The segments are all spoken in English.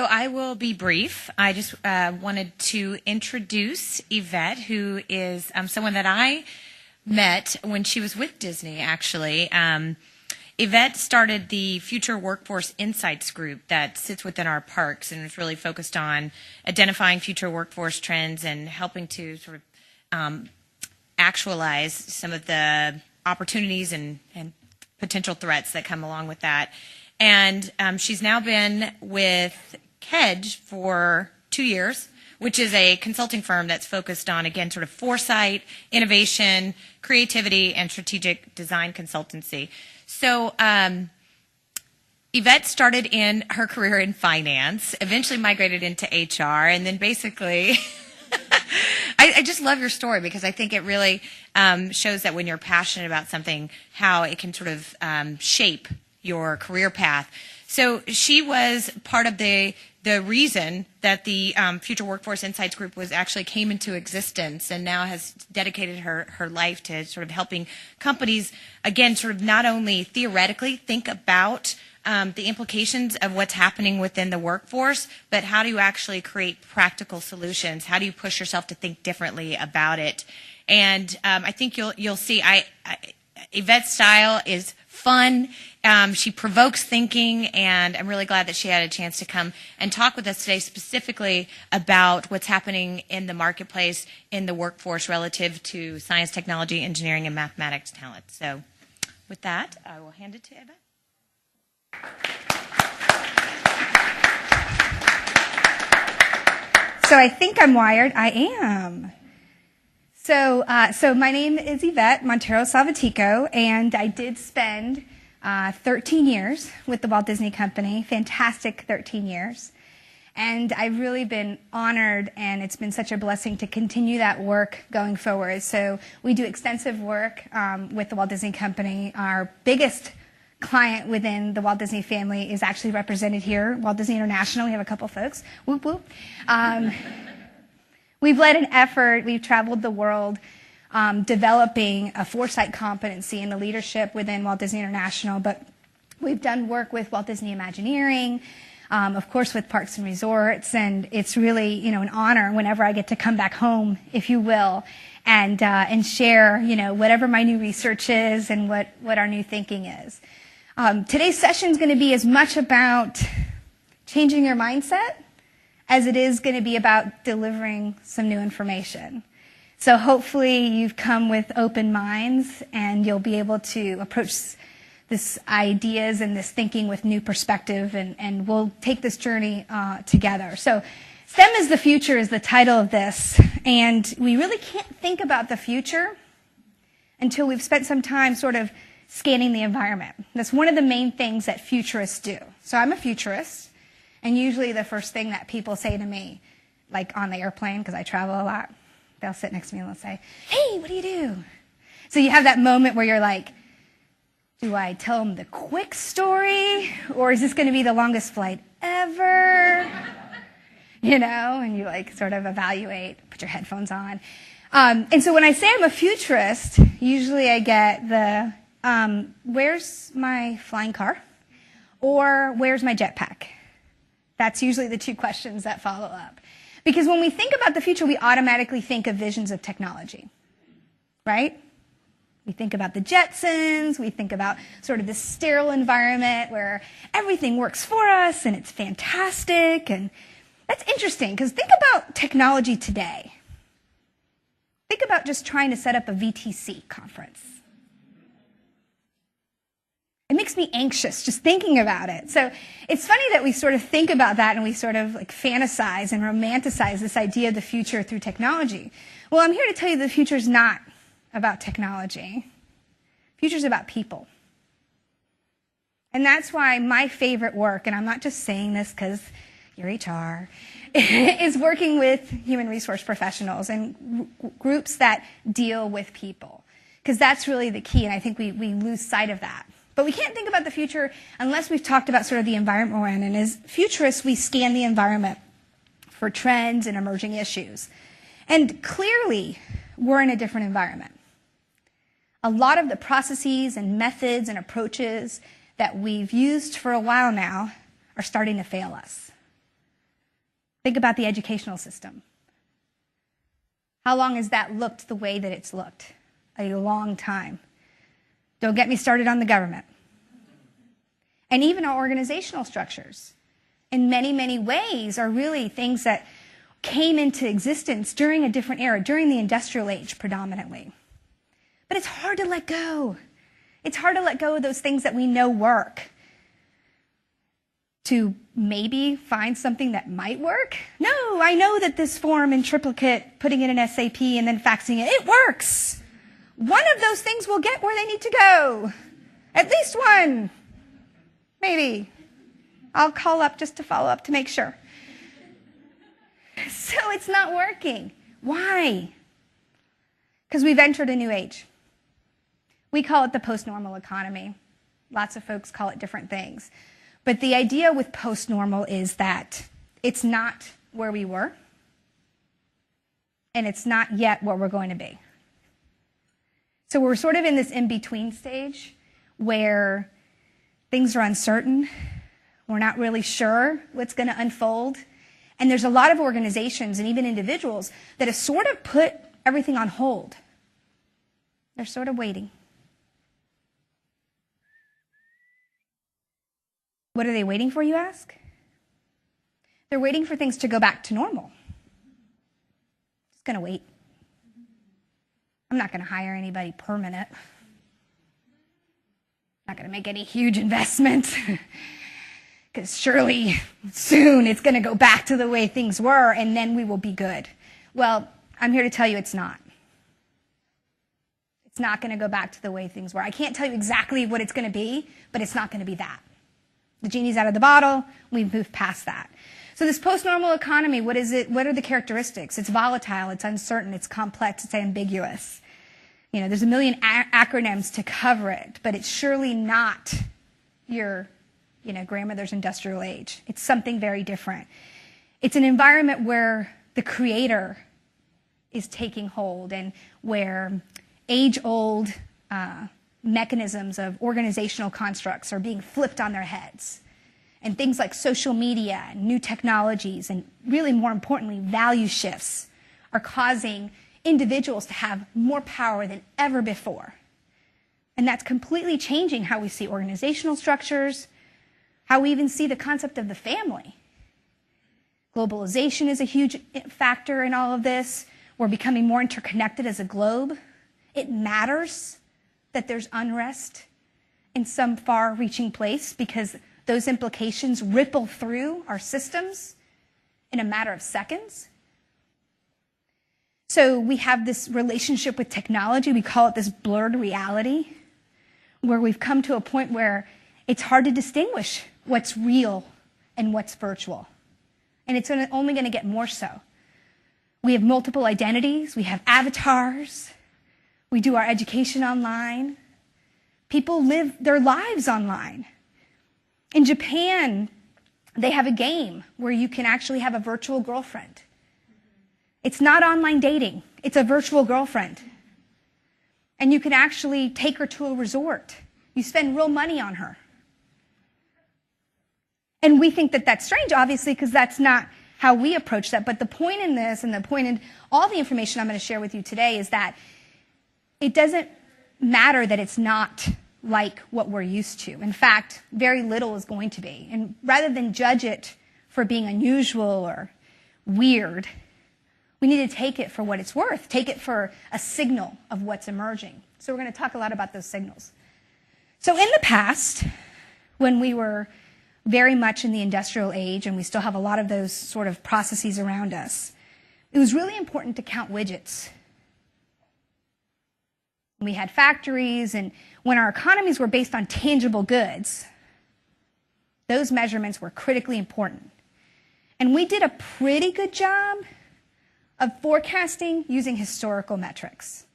I will be brief. I just wanted to introduce Yvette, who is someone that I met when she was with Disney, actually. Yvette started the Future Workforce Insights group that sits within our parks and is really focused on identifying future workforce trends and helping to sort of actualize some of the opportunities and potential threats that come along with that. And she's now been with Kedge for 2 years, which is a consulting firm that's focused on, again, sort of foresight, innovation, creativity, and strategic design consultancy. So Yvette started in her career in finance, eventually migrated into HR, and then basically I just love your story because I think it really shows that when you're passionate about something, how it can sort of shape your career path. So she was part of the reason that the Future Workforce Insights Group actually came into existence, and now has dedicated her life to sort of helping companies, again, sort of not only theoretically think about the implications of what's happening within the workforce, but how do you actually create practical solutions? How do you push yourself to think differently about it? And I think you'll see Yvette's style is fun. She provokes thinking, and I'm really glad that she had a chance to come and talk with us today specifically about what's happening in the marketplace, in the workforce relative to science, technology, engineering, and mathematics talent. So with that, I will hand it to Yvette. So I think I'm wired. I am. So my name is Yvette Montero Salvatico, and I did spend 13 years with the Walt Disney Company, fantastic 13 years. And I've really been honored, and it's been such a blessing to continue that work going forward. So we do extensive work with the Walt Disney Company. Our biggest client within the Walt Disney family is actually represented here, Walt Disney International. We have a couple folks. Whoop, whoop. We've led an effort, we've traveled the world developing a foresight competency in the leadership within Walt Disney International, but we've done work with Walt Disney Imagineering, of course with Parks and Resorts, and it's really, an honor whenever I get to come back home, if you will, and share, whatever my new research is and what our new thinking is. Today's session is going to be as much about changing your mindset as it is going to be about delivering some new information. So hopefully you've come with open minds and you'll be able to approach this ideas and this thinking with new perspective, and we'll take this journey together. So STEM is the Future is the title of this, and we really can't think about the future until we've spent some time sort of scanning the environment. That's one of the main things that futurists do. So I'm a futurist. And usually the first thing that people say to me, like on the airplane, because I travel a lot, they'll sit next to me and they'll say, "Hey, what do you do?" So you have that moment where you're like, do I tell them the quick story, or is this going to be the longest flight ever? And you like sort of evaluate, put your headphones on. And so when I say I'm a futurist, usually I get the, where's my flying car? Or where's my jetpack? That's usually the two questions that follow up. Because when we think about the future, we automatically think of visions of technology, right? We think about the Jetsons, we think about sort of this sterile environment where everything works for us and it's fantastic. And that's interesting, because think about technology today. Think about just trying to set up a VTC conference. It makes me anxious just thinking about it. So it's funny that we sort of think about that and we sort of like fantasize and romanticize this idea of the future through technology. Well, I'm here to tell you the future is not about technology. The future is about people. And that's why my favorite work, and I'm not just saying this because you're HR, is working with human resource professionals and groups that deal with people. Because that's really the key, and I think we lose sight of that. But we can't think about the future unless we've talked about sort of the environment we're in. And as futurists, we scan the environment for trends and emerging issues. And clearly, we're in a different environment. A lot of the processes and methods and approaches that we've used for a while now are starting to fail us. Think about the educational system. How long has that looked the way that it's looked? A long time. Don't get me started on the government. And even our organizational structures, in many, many ways, are really things that came into existence during a different era, during the industrial age predominantly. But it's hard to let go. It's hard to let go of those things that we know work, to maybe find something that might work. No, I know that this form in triplicate, putting it in SAP and then faxing it, it works. One of those things will get where they need to go. At least one. Maybe. I'll call up just to follow up to make sure. So it's not working. Why? Because we've entered a new age. We call it the post-normal economy. Lots of folks call it different things. But the idea with post-normal is that it's not where we were, and it's not yet what we're going to be. So we're sort of in this in-between stage where things are uncertain. We're not really sure what's going to unfold. And there's a lot of organizations and even individuals that have sort of put everything on hold. They're sort of waiting. What are they waiting for, you ask? They're waiting for things to go back to normal. Just going to wait. I'm not going to hire anybody permanent. Not going to make any huge investments. Because surely soon it's going to go back to the way things were, and then we will be good. Well, I'm here to tell you it's not. It's not going to go back to the way things were. I can't tell you exactly what it's going to be, but it's not going to be that. The genie's out of the bottle. We've moved past that. So this post-normal economy, what is it? What are the characteristics? It's volatile, it's uncertain, it's complex, it's ambiguous. You know, there's a million acronyms to cover it, but it's surely not your, grandmother's industrial age. It's something very different. It's an environment where the creator is taking hold and where age-old mechanisms of organizational constructs are being flipped on their heads. And things like social media and new technologies and really more importantly, value shifts are causing individuals to have more power than ever before. And that's completely changing how we see organizational structures, how we even see the concept of the family. Globalization is a huge factor in all of this. We're becoming more interconnected as a globe. It matters that there's unrest in some far-reaching place because those implications ripple through our systems in a matter of seconds. So we have this relationship with technology. We call it this blurred reality, where we've come to a point where it's hard to distinguish what's real and what's virtual. And it's only going to get more so. We have multiple identities. We have avatars. We do our education online. People live their lives online. In Japan, they have a game where you can actually have a virtual girlfriend. It's not online dating. It's a virtual girlfriend. And you can actually take her to a resort. You spend real money on her. And we think that that's strange, obviously, because that's not how we approach that. But the point in this and the point in all the information I'm going to share with you today is that it doesn't matter that it's not like what we're used to. In fact, very little is going to be. And rather than judge it for being unusual or weird, we need to take it for what it's worth, take it for a signal of what's emerging. So we're going to talk a lot about those signals. So in the past, when we were very much in the industrial age, and we still have a lot of those sort of processes around us, it was really important to count widgets. We had factories, and when our economies were based on tangible goods, those measurements were critically important. And we did a pretty good job of forecasting using historical metrics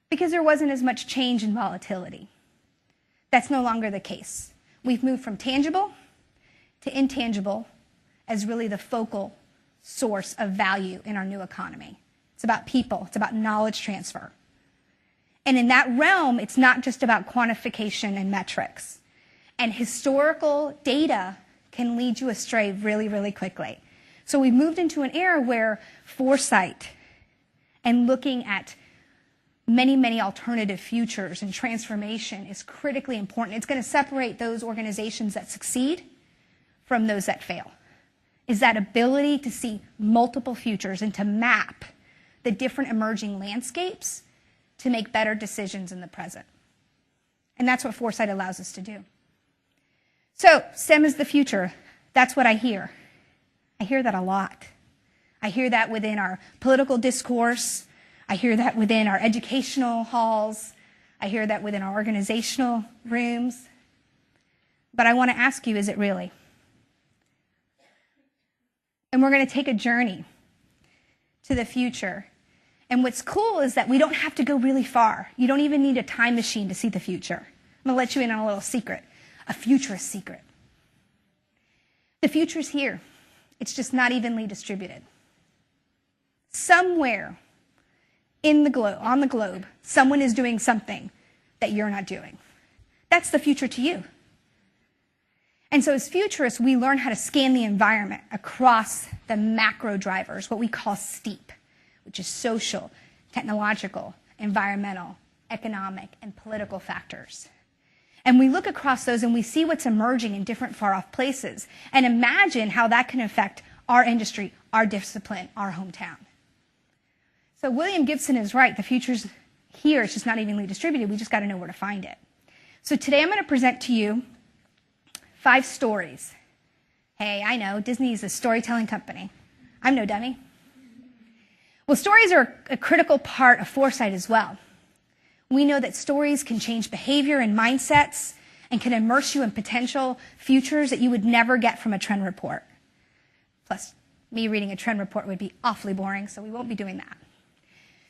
because there wasn't as much change in volatility. That's no longer the case. We've moved from tangible to intangible as really the focal source of value in our new economy. It's about people. It's about knowledge transfer. And in that realm, it's not just about quantification and metrics. And historical data can lead you astray really, really quickly. So we've moved into an era where foresight and looking at many, many alternative futures and transformation is critically important. It's going to separate those organizations that succeed from those that fail. Is that ability to see multiple futures and to map the different emerging landscapes to make better decisions in the present. And that's what foresight allows us to do. So, STEM is the future. That's what I hear. I hear that a lot. I hear that within our political discourse. I hear that within our educational halls. I hear that within our organizational rooms. But I want to ask you, is it really? And we're going to take a journey to the future. And what's cool is that we don't have to go really far. You don't even need a time machine to see the future. I'm going to let you in on a little secret, a futurist secret. The future's here. It's just not evenly distributed. Somewhere on the globe, someone is doing something that you're not doing. That's the future to you. And so as futurists, we learn how to scan the environment across the macro drivers, what we call STEEP, which is social, technological, environmental, economic, and political factors. And we look across those and we see what's emerging in different far-off places and imagine how that can affect our industry, our discipline, our hometown. So William Gibson is right. The future's here. It's just not evenly distributed. We just got to know where to find it. So today I'm going to present to you 5 stories. Hey, I know, Disney is a storytelling company. I'm no dummy. Well, stories are a critical part of foresight as well. We know that stories can change behavior and mindsets and can immerse you in potential futures that you would never get from a trend report. Plus, me reading a trend report would be awfully boring, so we won't be doing that.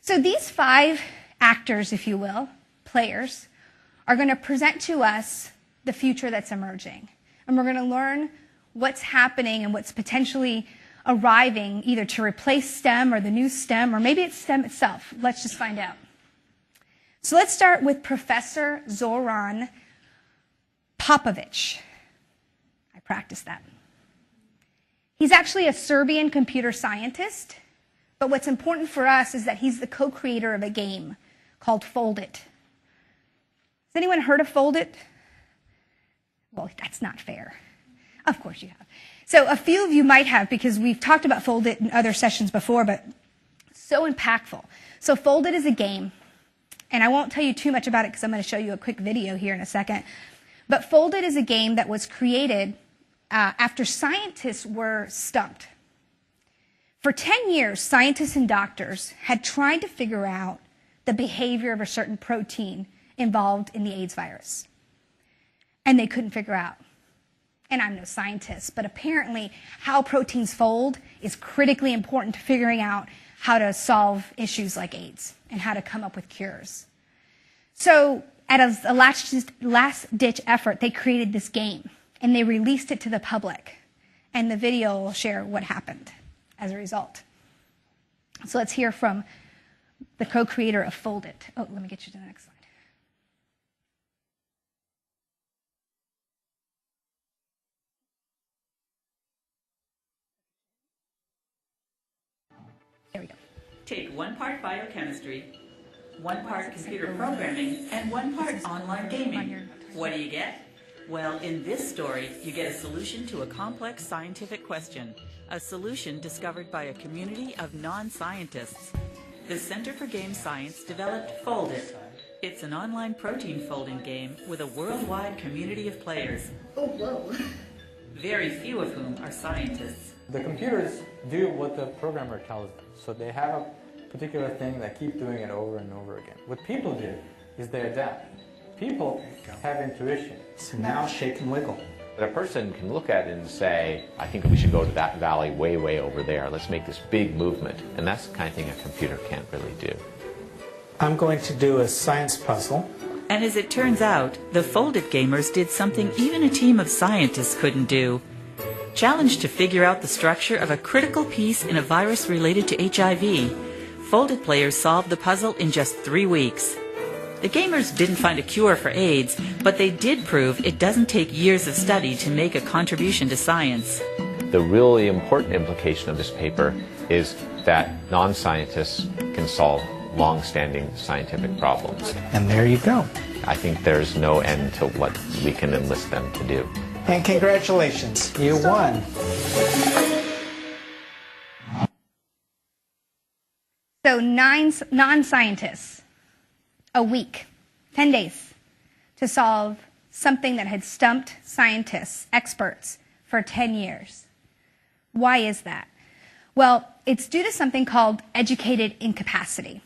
So these 5 actors, if you will, players, are going to present to us the future that's emerging. And we're going to learn what's happening and what's potentially arriving either to replace STEM or the new STEM, or maybe it's STEM itself. Let's just find out. So let's start with Professor Zoran Popovic. I practiced that. He's actually a Serbian computer scientist, but what's important for us is that he's the co-creator of a game called Fold It. Has anyone heard of Fold It? Well, that's not fair. Of course you have. So a few of you might have, because we've talked about Fold It in other sessions before, but so impactful. So Fold It is a game, and I won't tell you too much about it because I'm going to show you a quick video here in a second. But Fold It is a game that was created after scientists were stumped. For 10 years, scientists and doctors had tried to figure out the behavior of a certain protein involved in the AIDS virus. And they couldn't figure out. And I'm no scientist, but apparently how proteins fold is critically important to figuring out how to solve issues like AIDS and how to come up with cures. So at a last-ditch effort, they created this game, and they released it to the public. And the video will share what happened as a result. So let's hear from the co-creator of Fold It. Oh, let me get you to the next slide. There we go. Take 1 part biochemistry, 1 part computer programming, and 1 part online gaming. What do you get? Well, in this story, you get a solution to a complex scientific question, a solution discovered by a community of non-scientists. The Center for Game Science developed Fold It. It's an online protein folding game with a worldwide community of players. Oh, whoa. Very few of whom are scientists. The computers do what the programmer tells them. So they have a particular thing that keep doing it over and over again. What people do is they adapt. People have intuition. So now shake and wiggle. A person can look at it and say, I think we should go to that valley way, way over there. Let's make this big movement. And that's the kind of thing a computer can't really do. I'm going to do a science puzzle. And as it turns out, the Fold It gamers did something even a team of scientists couldn't do. Challenged to figure out the structure of a critical piece in a virus related to HIV, Fold It players solved the puzzle in just 3 weeks. The gamers didn't find a cure for AIDS, but they did prove it doesn't take years of study to make a contribution to science. the really important implication of this paper is that non-scientists can solve long-standing scientific problems. And there you go. I think there's no end to what we can enlist them to do. And congratulations, you won. So 9 non-scientists, a week, 10 days, to solve something that had stumped scientists, experts, for 10 years. Why is that? Well, it's due to something called educated incapacity.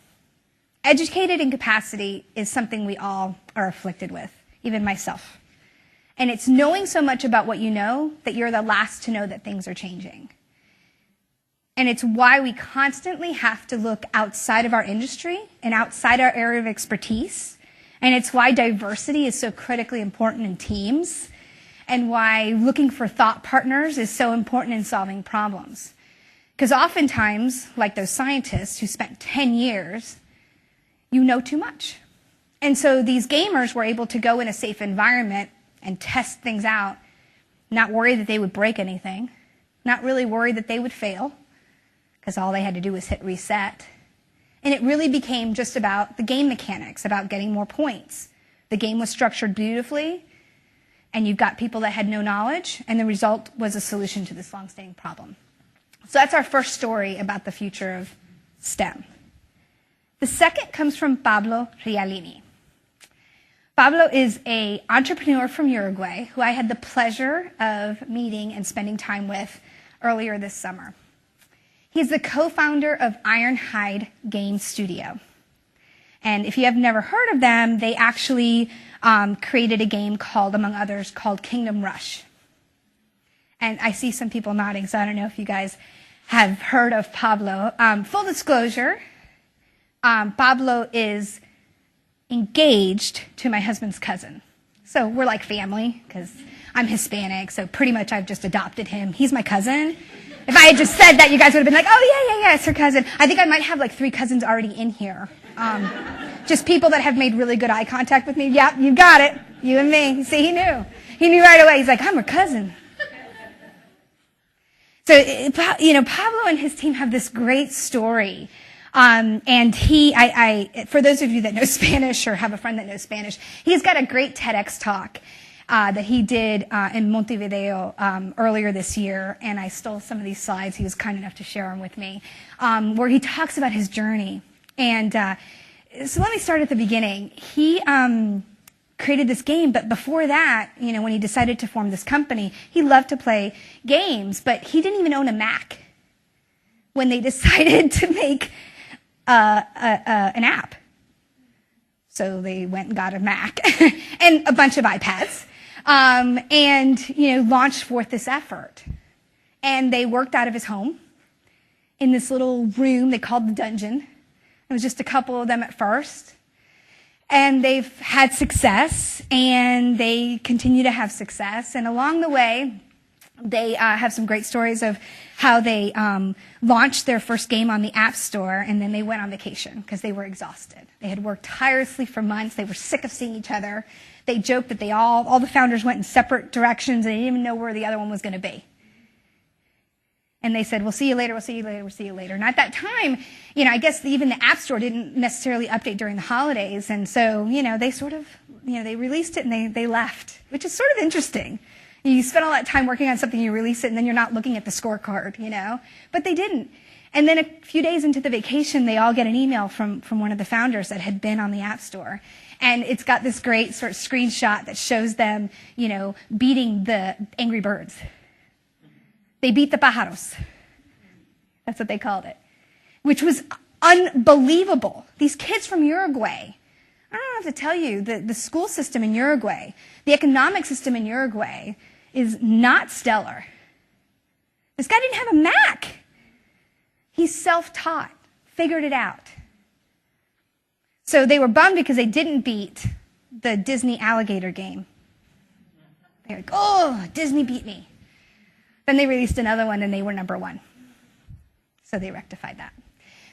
Educated incapacity is something we all are afflicted with, even myself. And it's knowing so much about what you know that you're the last to know that things are changing. And it's why we constantly have to look outside of our industry and outside our area of expertise. And it's why diversity is so critically important in teams, and why looking for thought partners is so important in solving problems. Because oftentimes, like those scientists who spent 10 years, you know too much. And so these gamers were able to go in a safe environment and test things out, not worry that they would break anything, not really worry that they would fail, because all they had to do was hit reset. And it really became just about the game mechanics, about getting more points. The game was structured beautifully, and you've got people that had no knowledge, and the result was a solution to this long-standing problem. So that's our first story about the future of STEM. The second comes from Pablo Rialini. Pablo is an entrepreneur from Uruguay who I had the pleasure of meeting and spending time with earlier this summer. He's the co-founder of Ironhide Game Studio. And if you have never heard of them, they actually created a game called, among others, called Kingdom Rush. And I see some people nodding, so I don't know if you guys have heard of Pablo. Full disclosure, Pablo is engaged to my husband's cousin. So we're like family, because I'm Hispanic, so pretty much I've just adopted him. He's my cousin. If I had just said that, you guys would have been like, oh, yeah, it's her cousin. I think I might have like 3 cousins already in here. Just people that have made really good eye contact with me. Yeah, you got it. You and me. See, he knew. He knew right away. He's like, I'm her cousin. So, Pablo and his team have this great story. And for those of you that know Spanish or have a friend that knows Spanish, he's got a great TEDx talk that he did in Montevideo earlier this year, and I stole some of these slides. He was kind enough to share them with me, where he talks about his journey. And so let me start at the beginning. He created this game, but before that, when he decided to form this company, he loved to play games, but he didn't even own a Mac when they decided to make an app. So they went and got a Mac and a bunch of iPads. And launched forth this effort. And they worked out of his home in this little room they called the dungeon. It was just a couple of them at first. And they've had success, and they continue to have success. And along the way, they have some great stories of how they launched their first game on the App Store, and then they went on vacation because they were exhausted. They had worked tirelessly for months. They were sick of seeing each other. They joked that all the founders went in separate directions, and they didn't even know where the other one was going to be. And they said, we'll see you later, we'll see you later, we'll see you later. And at that time, I guess even the App Store didn't necessarily update during the holidays. And so, they sort of, they released it and they left, which is sort of interesting. You spend all that time working on something, you release it, and then you're not looking at the scorecard, But they didn't. And then a few days into the vacation, they all get an email from one of the founders that had been on the App Store. And it's got this great sort of screenshot that shows them, beating the Angry Birds. They beat the pájaros. That's what they called it. Which was unbelievable. These kids from Uruguay. I don't have to tell you, the school system in Uruguay, the economic system in Uruguay is not stellar. This guy didn't have a Mac. He's self-taught, figured it out. So they were bummed because they didn't beat the Disney alligator game. They were like, oh, Disney beat me. Then they released another one, and they were number 1. So they rectified that.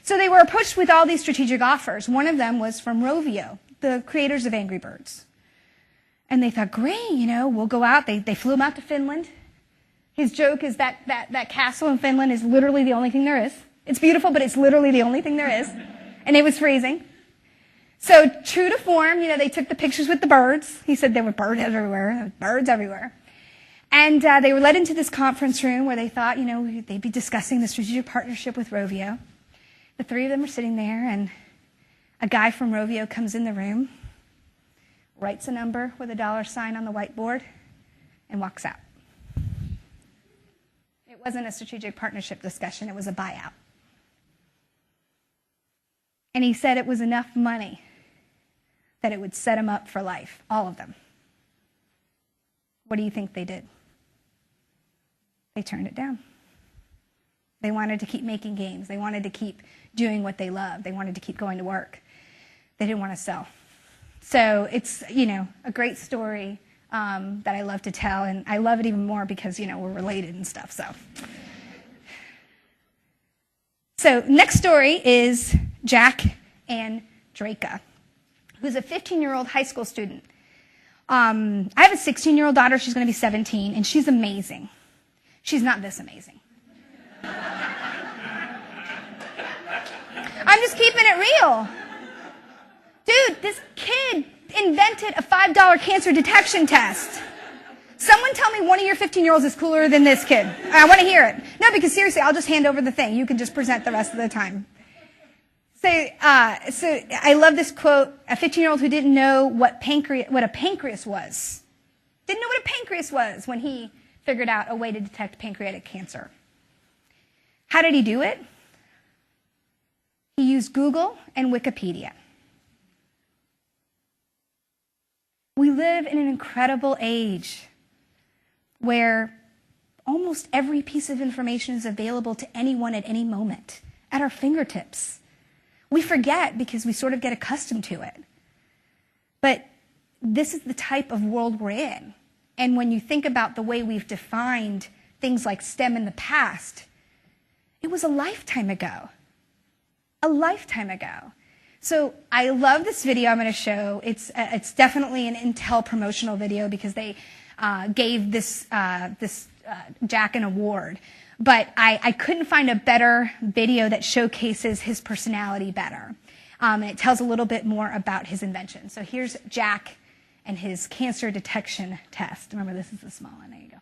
So they were approached with all these strategic offers. One of them was from Rovio, the creators of Angry Birds. And they thought, great, we'll go out. They flew them out to Finland. His joke is that castle in Finland is literally the only thing there is. It's beautiful, but it's literally the only thing there is. And it was freezing. So true to form, they took the pictures with the birds. He said there were birds everywhere. And they were led into this conference room where they thought, they'd be discussing the strategic partnership with Rovio. The three of them are sitting there, and a guy from Rovio comes in the room, writes a number with a $sign on the whiteboard, and walks out. It wasn't a strategic partnership discussion, it was a buyout. And he said it was enough money that it would set them up for life, all of them. What do you think they did? They turned it down. They wanted to keep making games. They wanted to keep doing what they loved. They wanted to keep going to work. They didn't want to sell. So it's, a great story that I love to tell, and I love it even more because, we're related and stuff. So next story is Jack and Draca, who's a 15-year-old high school student. I have a 16-year-old daughter. She's going to be 17, and she's amazing. She's not this amazing. I'm just keeping it real. Dude, this kid invented a $5 cancer detection test. Someone tell me one of your 15-year-olds is cooler than this kid. I want to hear it. No, because seriously, I'll just hand over the thing. You can just present the rest of the time. So I love this quote. A 15-year-old who didn't know what a pancreas was. Didn't know what a pancreas was when he figured out a way to detect pancreatic cancer. How did he do it? He used Google and Wikipedia. We live in an incredible age where almost every piece of information is available to anyone at any moment, at our fingertips. We forget because we sort of get accustomed to it. But this is the type of world we're in. And when you think about the way we've defined things like STEM in the past, it was a lifetime ago. A lifetime ago. So I love this video I'm going to show. It's definitely an Intel promotional video because they gave this Jack an award. But I couldn't find a better video that showcases his personality better. And it tells a little bit more about his invention. So here's Jack and his cancer detection test. Remember, this is the small one. There you go.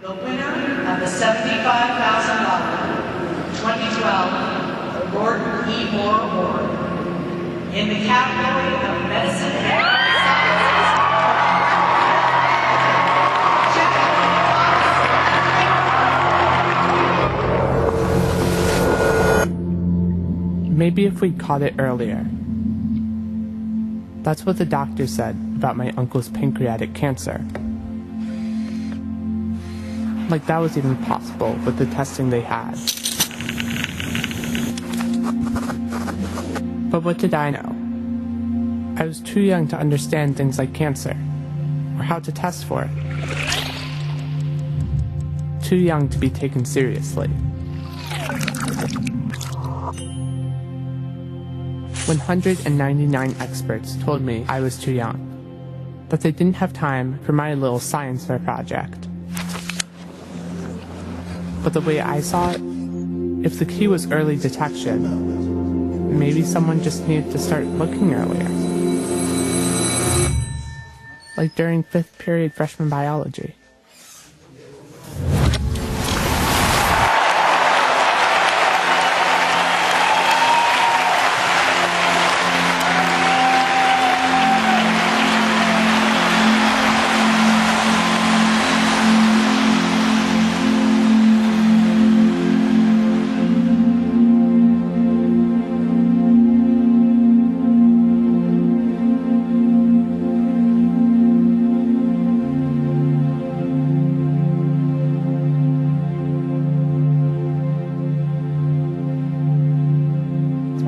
The winner of the $75,000 2012 Gordon E. Moore Award in the category of medicine and sciences. Maybe if we'd caught it earlier. That's what the doctor said about my uncle's pancreatic cancer. Like that was even possible with the testing they had. But what did I know? I was too young to understand things like cancer, or how to test for it. Too young to be taken seriously. 199 experts told me I was too young, that they didn't have time for my little science fair project. But the way I saw it, if the key was early detection, maybe someone just needed to start looking earlier. Like during 5th period freshman biology.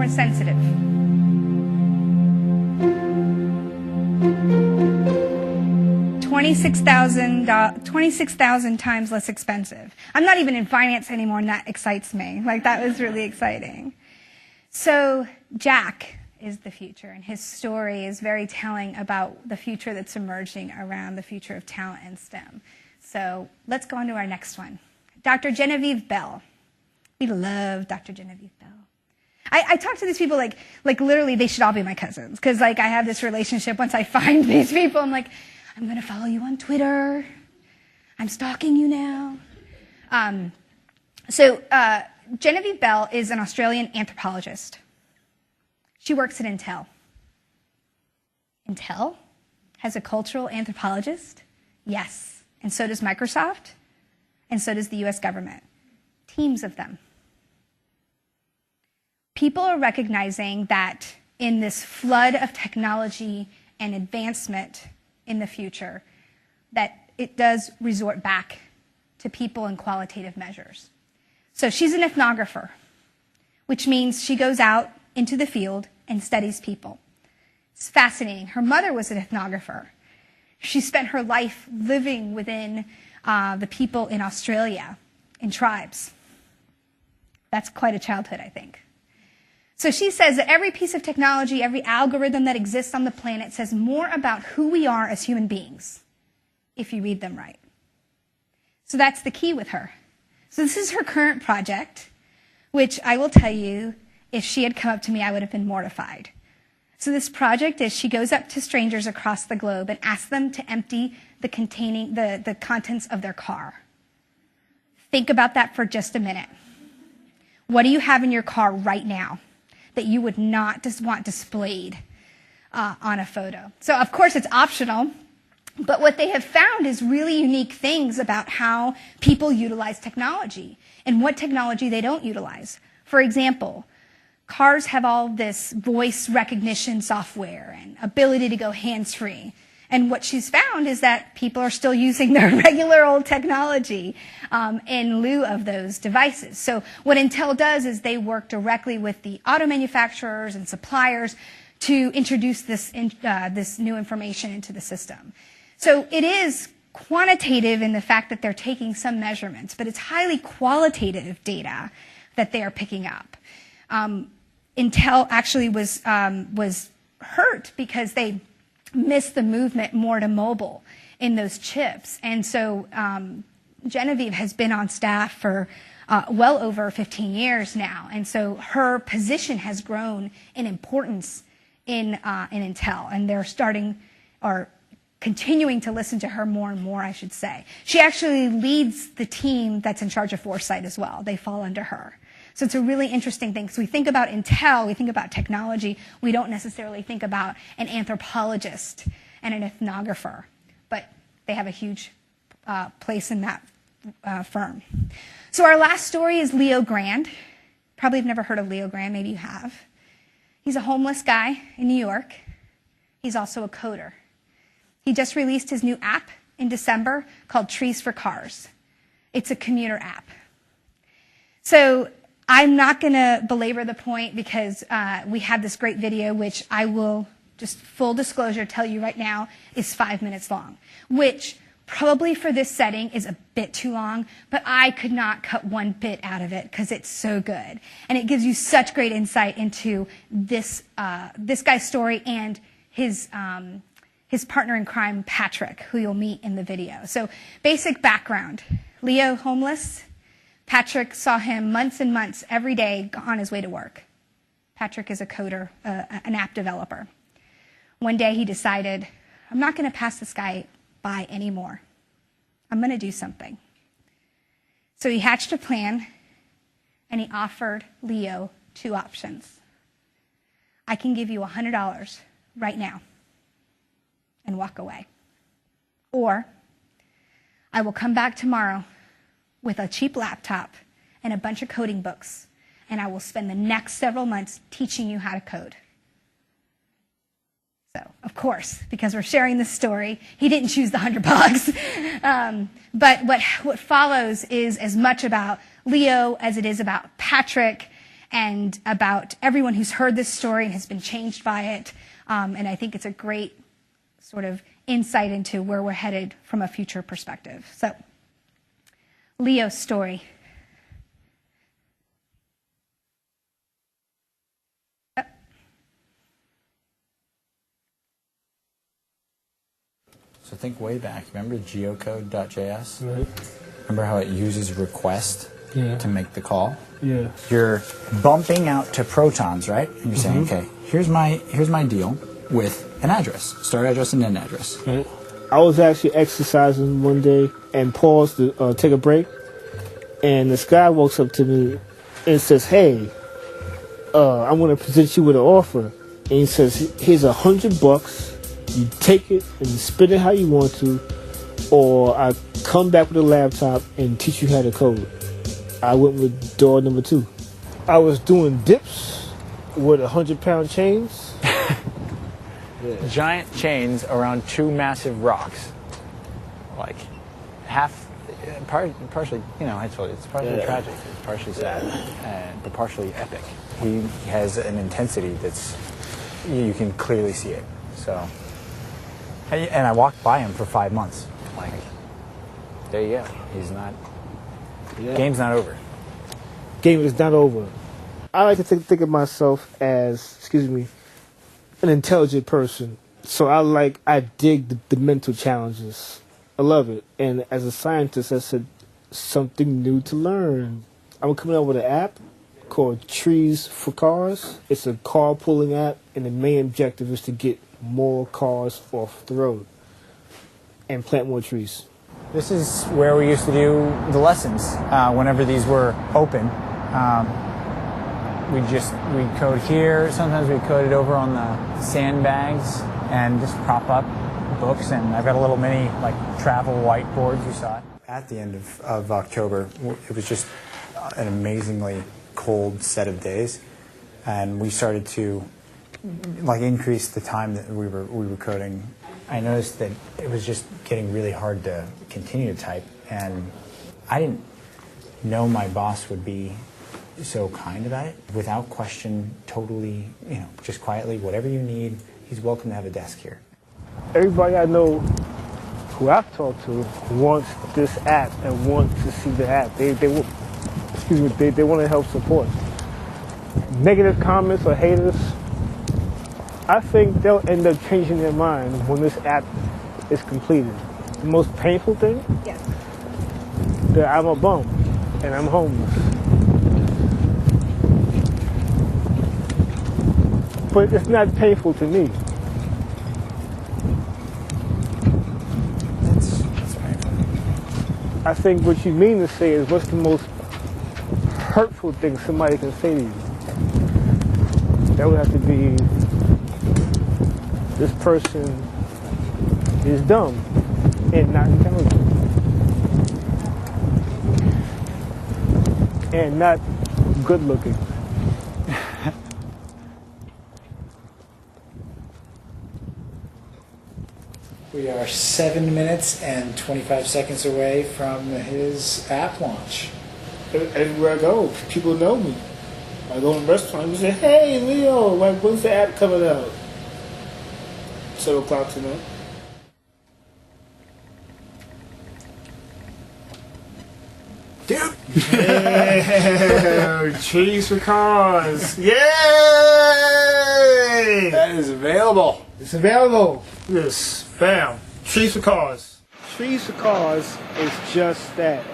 Sensitive. 26,000 times less expensive. I'm not even in finance anymore, and that excites me. Like, that was really exciting. So Jack is the future, and his story is very telling about the future that's emerging around the future of talent and STEM. So let's go on to our next one. Dr. Genevieve Bell. We love Dr. Genevieve Bell. I talk to these people like literally they should all be my cousins, because like I have this relationship. Once I find these people, I'm like, I'm going to follow you on Twitter. I'm stalking you now. Genevieve Bell is an Australian anthropologist. She works at Intel. Intel has a cultural anthropologist? Yes. And so does Microsoft, and so does the US government. Teams of them. People are recognizing that in this flood of technology and advancement in the future, that it does resort back to people and qualitative measures. So she's an ethnographer, which means she goes out into the field and studies people. It's fascinating. Her mother was an ethnographer. She spent her life living within the people in Australia, in tribes. That's quite a childhood, I think. So she says that every piece of technology, every algorithm that exists on the planet says more about who we are as human beings, if you read them right. So that's the key with her. So this is her current project, which I will tell you, if she had come up to me, I would have been mortified. So this project is she goes up to strangers across the globe and asks them to empty the contents of their car. Think about that for just a minute. What do you have in your car right now that you would not just want displayed on a photo? So of course it's optional, but what they have found is really unique things about how people utilize technology and what technology they don't utilize. For example, cars have all this voice recognition software and ability to go hands-free. And what she's found is that people are still using their regular old technology in lieu of those devices. So what Intel does is they work directly with the auto manufacturers and suppliers to introduce this new information into the system. So it is quantitative in the fact that they're taking some measurements, but it's highly qualitative data that they are picking up. Intel actually was hurt because they missed the movement more to mobile in those chips. And so Genevieve has been on staff for well over 15 years now. And so her position has grown in importance in Intel. And they're starting, or continuing to listen to her more and more, I should say. She actually leads the team that's in charge of Foresight as well. They fall under her. So it's a really interesting thing. So we think about Intel, we think about technology. We don't necessarily think about an anthropologist and an ethnographer, but they have a huge place in that firm. So our last story is Leo Grand. Probably have never heard of Leo Grand, maybe you have. He's a homeless guy in New York. He's also a coder. He just released his new app in December called Trees for Cars. It's a commuter app. So I'm not going to belabor the point because we have this great video, which I will, just full disclosure, tell you right now is 5 minutes long, which probably for this setting is a bit too long, but I could not cut one bit out of it because it's so good. And it gives you such great insight into this guy's story and his partner in crime, Patrick, who you'll meet in the video. So basic background. Leo, homeless. Patrick saw him months and months every day on his way to work. Patrick is a coder, an app developer. One day he decided, I'm not going to pass this guy by anymore. I'm going to do something. So he hatched a plan, and he offered Leo 2 options. I can give you $100 right now and walk away. Or I will come back tomorrow with a cheap laptop and a bunch of coding books, and I will spend the next several months teaching you how to code. So, of course, because we're sharing this story, he didn't choose the $100. But what follows is as much about Leo as it is about Patrick and about everyone who's heard this story and has been changed by it. And I think it's a great sort of insight into where we're headed from a future perspective. So, Leo's story. So think way back. Remember geocode.js? Right. Remember how it uses request to make the call? Yeah. You're bumping out to protons, right? And you're saying, okay, here's my deal with an address, start address and end address. Right. I was actually exercising one day and paused to take a break, and this guy walks up to me and says, "Hey, I'm going to present you with an offer." And he says, "Here's $100. You take it and spend it how you want to, or I come back with a laptop and teach you how to code." I went with door number 2. I was doing dips with 100-pound chains. Giant chains around 2 massive rocks. Like partially, I told you, it's partially tragic, it's partially sad, but partially epic. He has an intensity that's, you can clearly see it. So, and I walked by him for 5 months. Like, there you go. He's not. Game's not over. Game is not over. I like to think of myself as, an intelligent person. So I dig the mental challenges. I love it. And as a scientist, I said something new to learn. I'm coming up with an app called Trees for Cars. It's a car pulling app, and the main objective is to get more cars off the road and plant more trees. This is where we used to do the lessons whenever these were open. We code here. Sometimes we coded over on the sandbags and just prop up books. And I've got a little mini travel whiteboard. You saw it. At the end of October, it was just an amazingly cold set of days, and we started to increase the time that we were coding. I noticed that it was just getting really hard to continue to type, and I didn't know my boss would be so kind about it. Without question, totally, just quietly, whatever you need, he's welcome to have a desk here. Everybody I know who I've talked to wants this app and want to see the app. They want to help support. Negative comments or haters, I think they'll end up changing their mind when this app is completed. The most painful thing? Yes. That I'm a bum and I'm homeless. But it's not painful to me. That's painful. I think what you mean to say is, what's the most hurtful thing somebody can say to you? That would have to be, this person is dumb and not intelligent and not good looking. We are 7 minutes and 25 seconds away from his app launch. Everywhere I go, people know me. I go in a restaurant and say, "Hey, Leo, when's the app coming out?" 7 o'clock tonight. Dude! Yeah, Trees for Cars. Yay! That is available. It's available. Yes, bam. Trees for Cars. Trees for Cars is just that.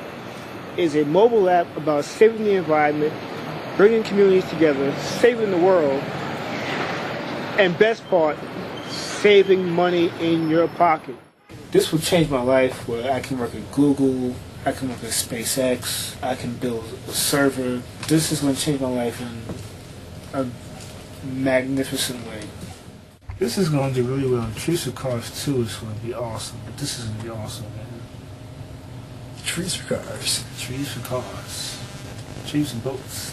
It's a mobile app about saving the environment, bringing communities together, saving the world, and best part, saving money in your pocket. This will change my life, where I can work at Google, I can work at SpaceX, I can build a server. This is going to change my life in a magnificent way. This is going to do really well. Trees for Cars 2 is going to be awesome, but this is going to be awesome, man. Trees for Cars. Trees for Cars. Trees and boats.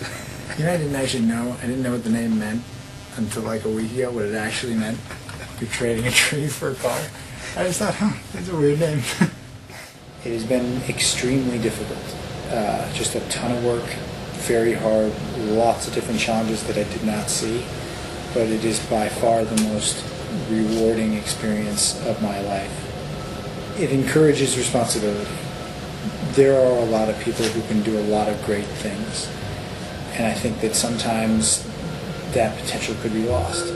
I didn't actually know. I didn't know what the name meant until a week ago, what it actually meant. You're trading a tree for a car. I just thought, that's a weird name. It has been extremely difficult. Just a ton of work, very hard, lots of different challenges that I did not see. But it is by far the most rewarding experience of my life. It encourages responsibility. There are a lot of people who can do a lot of great things. And I think that sometimes that potential could be lost.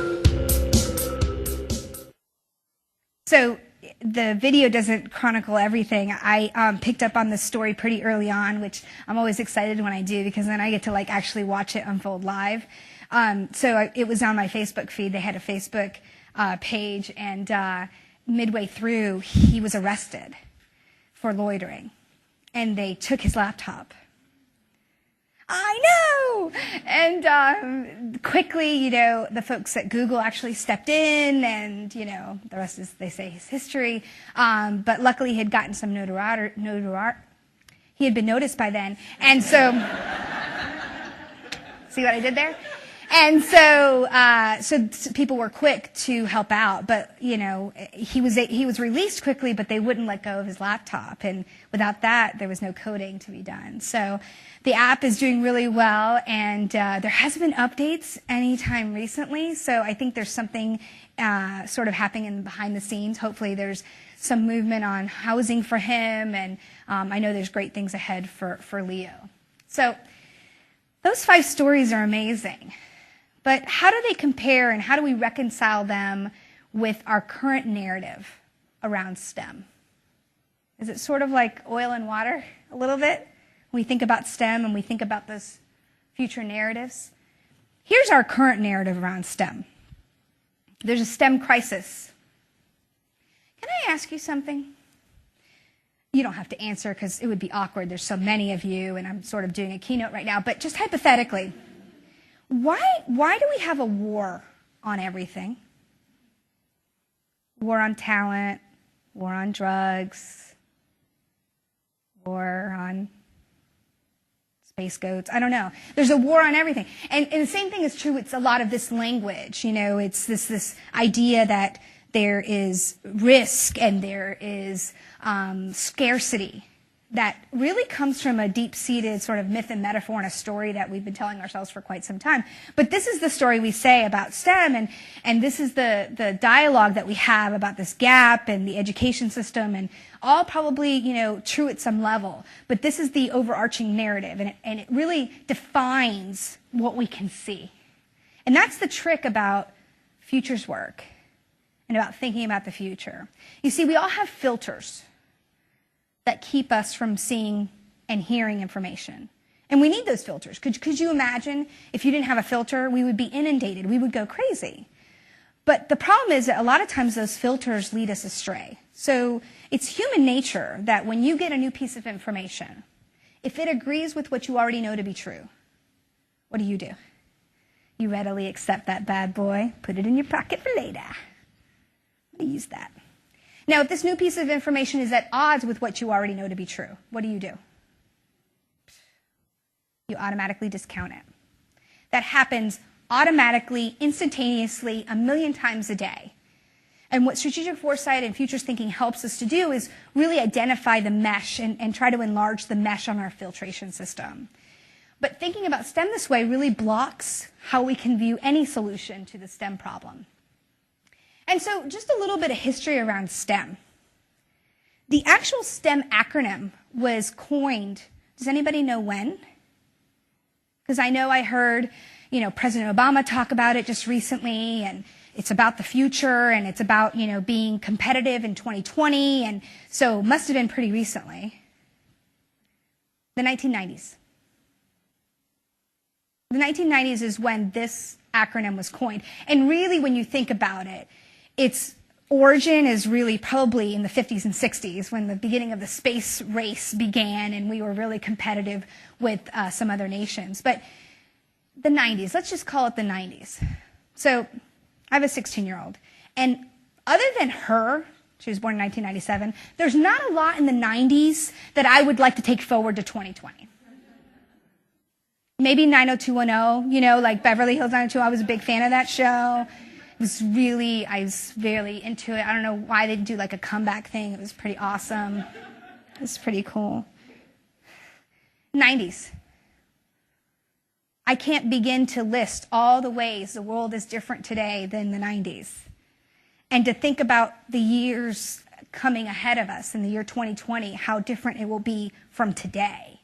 So the video doesn't chronicle everything. I picked up on this story pretty early on, which I'm always excited when I do because then I get to like actually watch it unfold live. It was on my Facebook feed. They had a Facebook page, and midway through, he was arrested for loitering, and they took his laptop. I know! And quickly, the folks at Google actually stepped in, and, the rest is, they say, his history. But luckily, he had gotten some notoriety. He had been noticed by then. And so, see what I did there? And so people were quick to help out, but he was released quickly, but they wouldn't let go of his laptop, and without that, there was no coding to be done. So the app is doing really well, and there hasn't been updates anytime recently. So I think there's something sort of happening behind the scenes. Hopefully, there's some movement on housing for him, and I know there's great things ahead for Leo. So those 5 stories are amazing. But how do they compare, and how do we reconcile them with our current narrative around STEM? Is it sort of like oil and water a little bit? When we think about STEM and we think about those future narratives. Here's our current narrative around STEM. There's a STEM crisis. Can I ask you something? You don't have to answer because it would be awkward. There's so many of you, and I'm sort of doing a keynote right now. But just hypothetically, why do we have a war on everything? War on talent, war on drugs, war on space goats. I don't know. There's a war on everything. And the same thing is true. It's a lot of this language. It's this idea that there is risk and there is scarcity that really comes from a deep-seated sort of myth and metaphor and a story that we've been telling ourselves for quite some time. But this is the story we say about STEM, and this is the dialogue that we have about this gap and the education system, and all probably, true at some level. But this is the overarching narrative, and it really defines what we can see. And that's the trick about futures work and about thinking about the future. You see, we all have filters that keep us from seeing and hearing information. And we need those filters. Could you imagine if you didn't have a filter, we would be inundated. We would go crazy. But the problem is that a lot of times those filters lead us astray. So it's human nature that when you get a new piece of information, if it agrees with what you already know to be true, what do? You readily accept that bad boy, put it in your pocket for later. I'm going to use that. Now, if this new piece of information is at odds with what you already know to be true, what do? You automatically discount it. That happens automatically, instantaneously, 1,000,000 times a day. And what strategic foresight and futures thinking helps us to do is really identify the mesh and try to enlarge the mesh on our filtration system. But thinking about STEM this way really blocks how we can view any solution to the STEM problem. And so just a little bit of history around STEM. The actual STEM acronym was coined, does anybody know when? Because I know I heard, President Obama talk about it just recently, and it's about the future, and it's about, being competitive in 2020, and so it must have been pretty recently. The 1990s. The 1990s is when this acronym was coined. And really, when you think about it, its origin is really probably in the 50s and 60s when the beginning of the space race began and we were really competitive with some other nations. But the 90s, let's just call it the 90s. So I have a 16-year-old. And other than her, she was born in 1997, there's not a lot in the 90s that I would like to take forward to 2020. Maybe 90210, like Beverly Hills 90210. I was a big fan of that show. I was really into it. I don't know why they didn't do like a comeback thing. It was pretty awesome. It was pretty cool. 90s. I can't begin to list all the ways the world is different today than the 90s. And to think about the years coming ahead of us in the year 2020, how different it will be from today.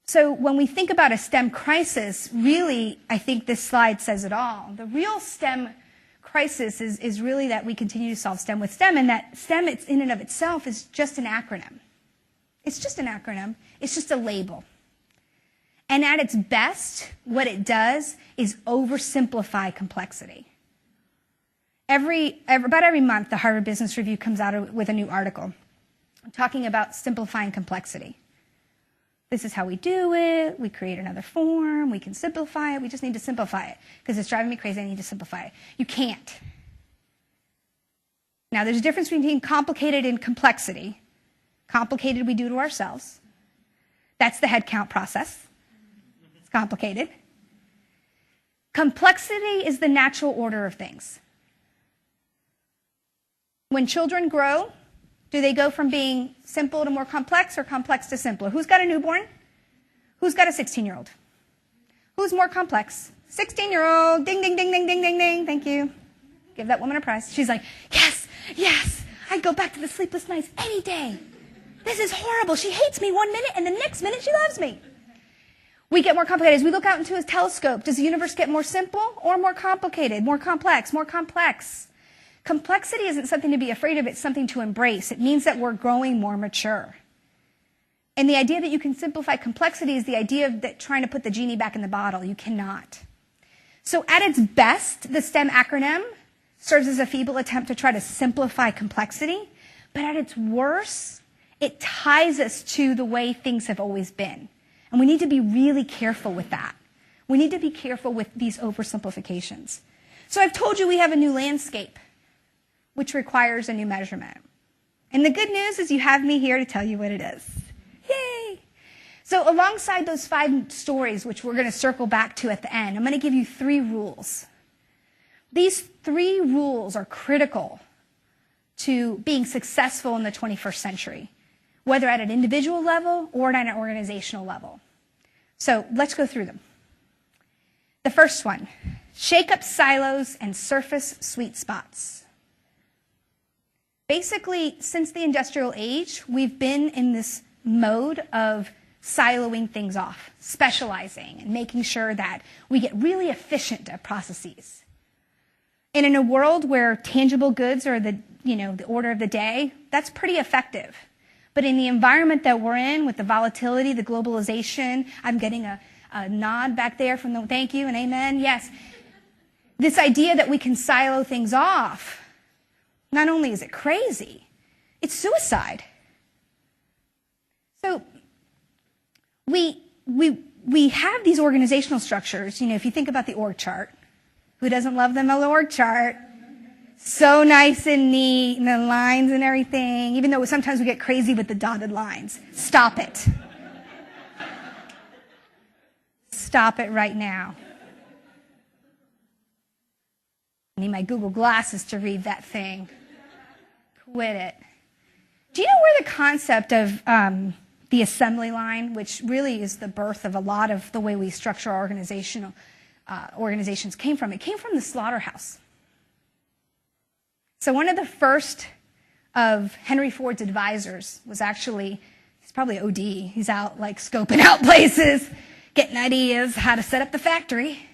So when we think about a STEM crisis, really, I think this slide says it all. The real STEM crisis is really that we continue to solve STEM with STEM, and that STEM in and of itself is just an acronym. It's just an acronym. It's just a label. And at its best, what it does is oversimplify complexity. About every month, the Harvard Business Review comes out with a new article talking about simplifying complexity. This is how we do it. We create another form. We can simplify it. We just need to simplify it because it's driving me crazy. I need to simplify it. You can't. Now, there's a difference between complicated and complexity. Complicated we do to ourselves. That's the head count process. It's complicated. Complexity is the natural order of things. When children grow, do they go from being simple to more complex or complex to simpler? Who's got a newborn? Who's got a 16-year-old? Who's more complex? 16-year-old. Ding, ding, ding, ding, ding, ding, ding. Thank you. Give that woman a prize. She's like, yes, yes. I'd go back to the sleepless nights any day. This is horrible. She hates me one minute, and the next minute she loves me. We get more complicated. As we look out into a telescope, does the universe get more simple or more complicated? More complex, more complex. Complexity isn't something to be afraid of, it's something to embrace. It means that we're growing more mature. And the idea that you can simplify complexity is the idea of that trying to put the genie back in the bottle. You cannot. So at its best, the STEM acronym serves as a feeble attempt to try to simplify complexity, but at its worst, it ties us to the way things have always been. And we need to be really careful with that. We need to be careful with these oversimplifications. So I've told you we have a new landscape, which requires a new measurement. And the good news is you have me here to tell you what it is. Yay! So alongside those 5 stories, which we're going to circle back to at the end, I'm going to give you 3 rules. These 3 rules are critical to being successful in the 21st century, whether at an individual level or at an organizational level. So let's go through them. The first one, shake up silos and surface sweet spots. Basically, since the industrial age, we've been in this mode of siloing things off, specializing, and making sure that we get really efficient at processes. And in a world where tangible goods are the order of the day, that's pretty effective. But in the environment that we're in, with the volatility, the globalization, I'm getting a nod back there from the thank you and amen, yes. This idea that we can silo things off, not only is it crazy, it's suicide. So we have these organizational structures. If you think about the org chart, who doesn't love the org chart? So nice and neat, and the lines and everything, even though sometimes we get crazy with the dotted lines. Stop it. Stop it right now. I need my Google glasses to read that thing. Quit it. Do you know where the concept of the assembly line, which really is the birth of a lot of the way we structure our organizations, came from? It came from the slaughterhouse. So one of the first of Henry Ford's advisors was actually, he's probably OD. He's out like scoping out places, getting ideas how to set up the factory.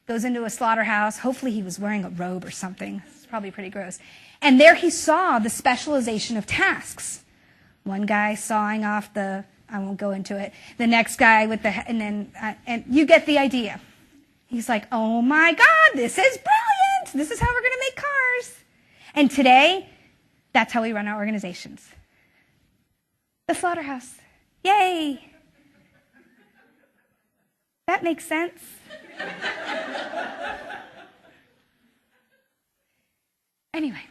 Goes into a slaughterhouse. Hopefully he was wearing a robe or something. It's probably pretty gross. And there he saw the specialization of tasks. One guy sawing off I won't go into it. The next guy with and you get the idea. He's like, oh my God, this is brilliant. This is how we're going to make cars. And today, that's how we run our organizations. The slaughterhouse. Yay. That makes sense. Anyway.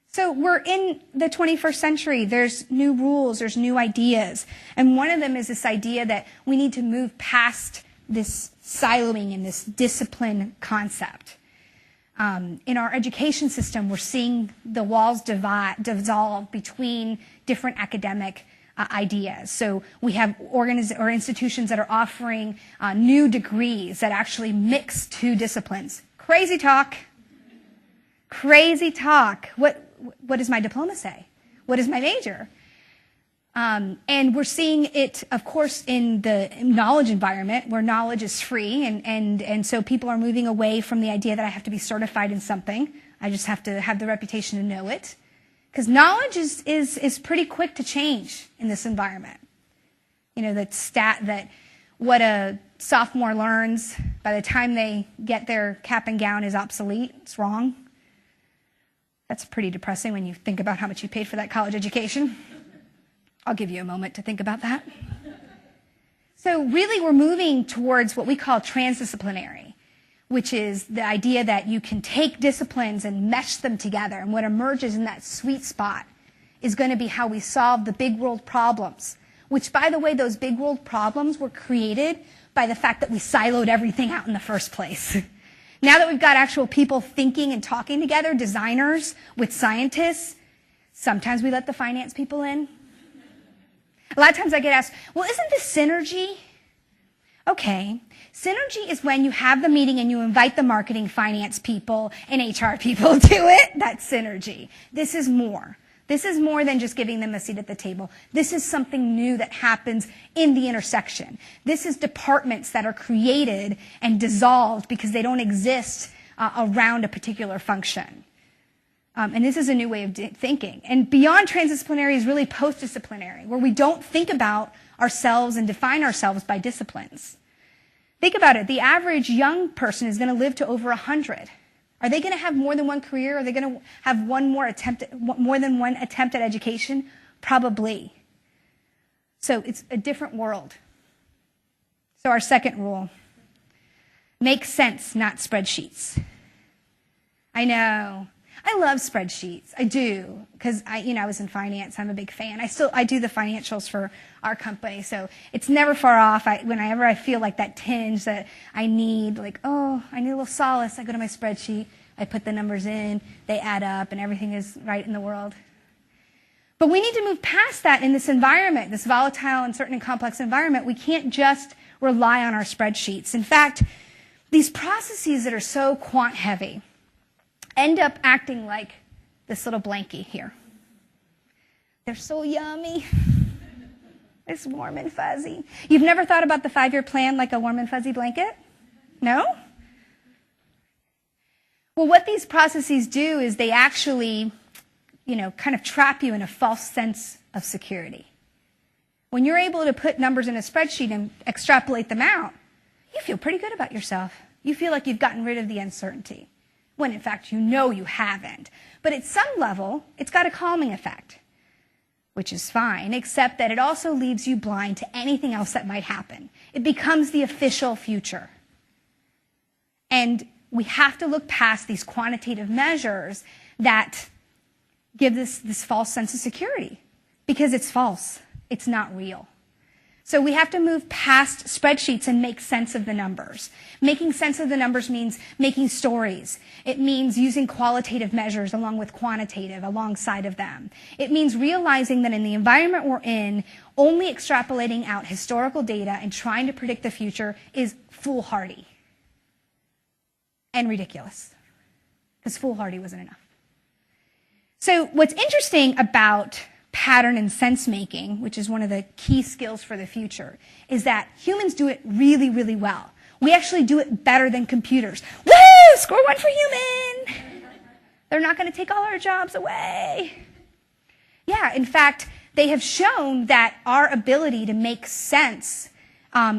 So we're in the 21st century. There's new rules, there's new ideas. And one of them is this idea that we need to move past this siloing and this discipline concept. In our education system, we're seeing the walls dissolve between different academic ideas. So we have institutions that are offering new degrees that actually mix 2 disciplines. Crazy talk. Crazy talk. What does my diploma say? What is my major? And we're seeing it, of course, in the knowledge environment where knowledge is free. And so people are moving away from the idea that I have to be certified in something. I just have to have the reputation to know it. Because knowledge is pretty quick to change in this environment. You know, that stat that what a sophomore learns by the time they get their cap and gown is obsolete. It's wrong. That's pretty depressing when you think about how much you paid for that college education. I'll give you a moment to think about that. So really we're moving towards what we call transdisciplinary, which is the idea that you can take disciplines and mesh them together. And what emerges in that sweet spot is going to be how we solve the big world problems, which, by the way, those big world problems were created by the fact that we siloed everything out in the first place. Now that we've got actual people thinking and talking together, designers with scientists, sometimes we let the finance people in. A lot of times I get asked, well, isn't this synergy? Okay. Synergy is when you have the meeting and you invite the marketing, finance people, and HR people to it. That's synergy. This is more. This is more than just giving them a seat at the table. This is something new that happens in the intersection. This is departments that are created and dissolved because they don't exist around a particular function. And this is a new way of thinking. And beyond transdisciplinary is really post-disciplinary, where we don't think about ourselves and define ourselves by disciplines. Think about it. The average young person is going to live to over 100. Are they going to have more than one career? Are they going to have more than one attempt at education? Probably. So it's a different world. So our second rule, make sense, not spreadsheets. I know. I love spreadsheets. I do, because I was in finance. I'm a big fan. I do the financials for our company, so it's never far off. Whenever I feel like that tinge that I need, like, oh, I need a little solace, I go to my spreadsheet, I put the numbers in, they add up, and everything is right in the world. But we need to move past that in this environment, this volatile, uncertain, and complex environment. We can't just rely on our spreadsheets. In fact, these processes that are so quant heavy end up acting like this little blankie here. They're so yummy. It's warm and fuzzy. You've never thought about the 5-year plan like a warm and fuzzy blanket? No? Well, what these processes do is they actually, kind of trap you in a false sense of security. When you're able to put numbers in a spreadsheet and extrapolate them out, you feel pretty good about yourself. You feel like you've gotten rid of the uncertainty, when in fact you haven't. But at some level, it's got a calming effect, which is fine, except that it also leaves you blind to anything else that might happen. It becomes the official future. And we have to look past these quantitative measures that give this false sense of security, because it's false. It's not real. So we have to move past spreadsheets and make sense of the numbers. Making sense of the numbers means making stories. It means using qualitative measures along with quantitative alongside of them. It means realizing that in the environment we're in, only extrapolating out historical data and trying to predict the future is foolhardy and ridiculous, because foolhardy wasn't enough. So what's interesting about pattern and sense making, which is one of the key skills for the future, is that humans do it really, really well. We actually do it better than computers. Woo! Score 1 for human! They're not going to take all our jobs away. Yeah, in fact, they have shown that our ability to make sense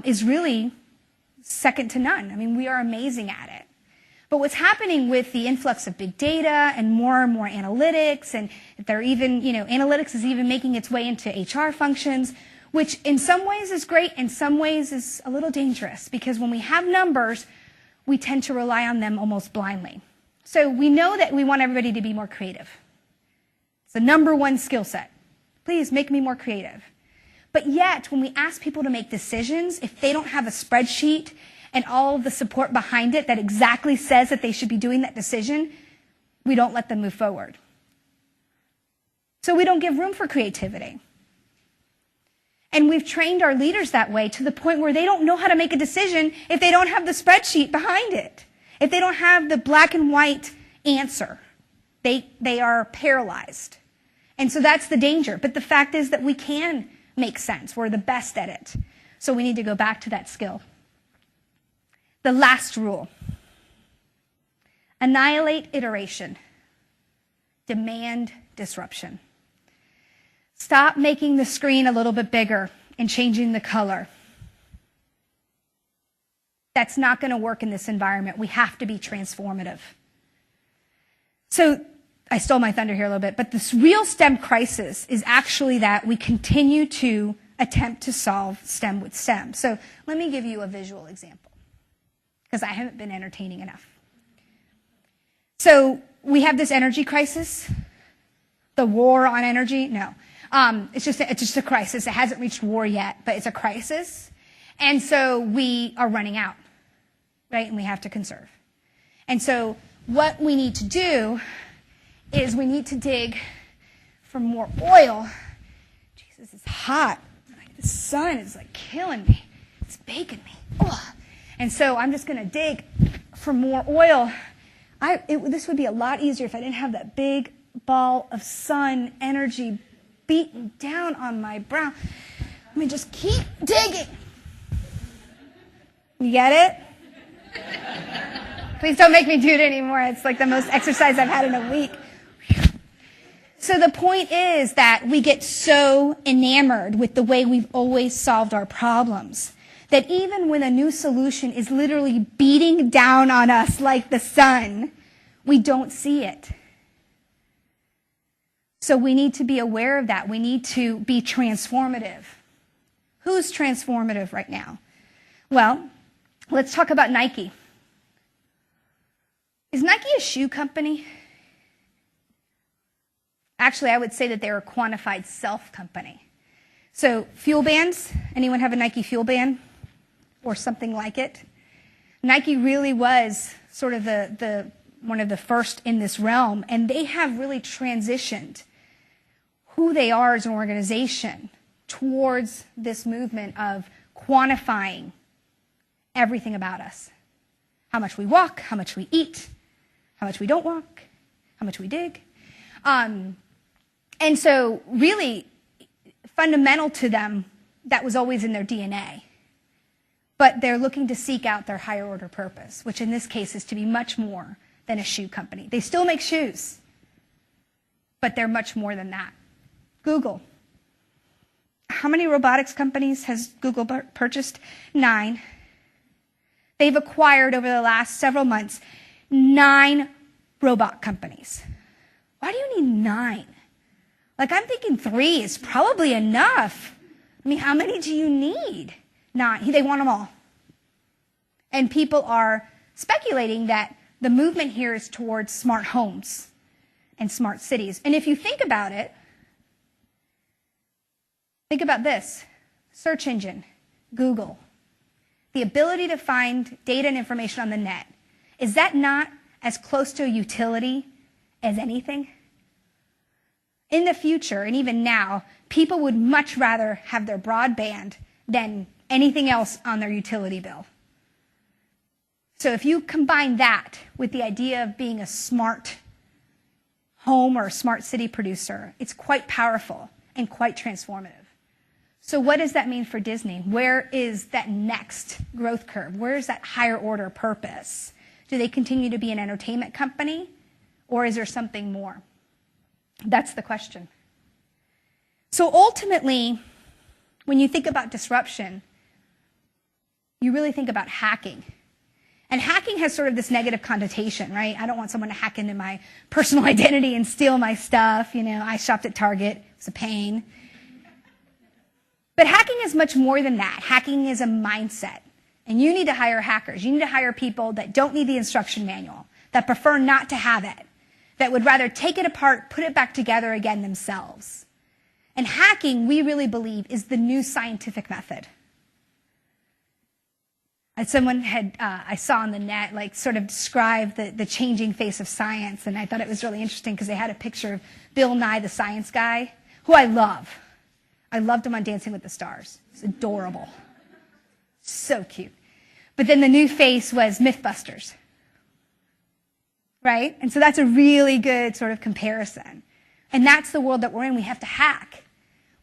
is really second to none. I mean, we are amazing at it. But what's happening with the influx of big data and more analytics, and they're even, analytics is even making its way into HR functions, which in some ways is great, in some ways is a little dangerous, because when we have numbers, we tend to rely on them almost blindly. So we know that we want everybody to be more creative. It's the number one skill set. Please make me more creative. But yet, when we ask people to make decisions, if they don't have a spreadsheet and all of the support behind it that exactly says that they should be doing that decision, we don't let them move forward. So we don't give room for creativity. And we've trained our leaders that way to the point where they don't know how to make a decision if they don't have the spreadsheet behind it, if they don't have the black and white answer. They are paralyzed. And so that's the danger. But the fact is that we can make sense. We're the best at it. So we need to go back to that skill. The last rule. Annihilate iteration. Demand disruption. Stop making the screen a little bit bigger and changing the color. That's not going to work in this environment. We have to be transformative. So I stole my thunder here a little bit, but this real STEM crisis is actually that we continue to attempt to solve STEM with STEM. So let me give you a visual example, because I haven't been entertaining enough. So we have this energy crisis, the war on energy. No, it's just a crisis. It hasn't reached war yet, but it's a crisis. And so we are running out, right? And we have to conserve. And so what we need to do is we need to dig for more oil. Jesus, it's hot. Like, the sun is like killing me. It's baking me. Ugh. And so I'm just going to dig for more oil. This would be a lot easier if I didn't have that big ball of sun energy beating down on my brow. Let me just keep digging. You get it? Please don't make me do it anymore. It's like the most exercise I've had in a week. So the point is that we get so enamored with the way we've always solved our problems that even when a new solution is literally beating down on us like the sun, we don't see it. So we need to be aware of that. We need to be transformative. Who's transformative right now? Well, let's talk about Nike. Is Nike a shoe company? Actually, I would say that they're a quantified self company. So fuel bands, anyone have a Nike fuel band or something like it? Nike really was sort of one of the first in this realm, and they have really transitioned who they are as an organization towards this movement of quantifying everything about us. How much we walk, how much we eat, how much we don't walk, how much we dig. And so really fundamental to them, that was always in their DNA. But they're looking to seek out their higher order purpose, which in this case is to be much more than a shoe company. They still make shoes, but they're much more than that. Google. How many robotics companies has Google purchased? 9. They've acquired over the last several months 9 robot companies. Why do you need 9? Like, I'm thinking 3 is probably enough. I mean, how many do you need? 9. They want them all. And people are speculating that the movement here is towards smart homes and smart cities. And if you think about it, think about this. Search engine, Google. The ability to find data and information on the net. Is that not as close to a utility as anything? In the future, and even now, people would much rather have their broadband than anything else on their utility bill. So if you combine that with the idea of being a smart home or a smart city producer, it's quite powerful and quite transformative. So what does that mean for Disney? Where is that next growth curve? Where is that higher order purpose? Do they continue to be an entertainment company, or is there something more? That's the question. So ultimately, when you think about disruption, you really think about hacking. And hacking has sort of this negative connotation, right? I don't want someone to hack into my personal identity and steal my stuff. You know, I shopped at Target. It was a pain. But hacking is much more than that. Hacking is a mindset. And you need to hire hackers. You need to hire people that don't need the instruction manual, that prefer not to have it, that would rather take it apart, put it back together again themselves. And hacking, we really believe, is the new scientific method. Someone had, I saw on the net, like sort of describe the changing face of science, and I thought it was really interesting because they had a picture of Bill Nye, the science guy, who I love. I loved him on Dancing with the Stars. It's adorable. So cute. But then the new face was Mythbusters. Right? And so that's a really good sort of comparison. And that's the world that we're in. We have to hack.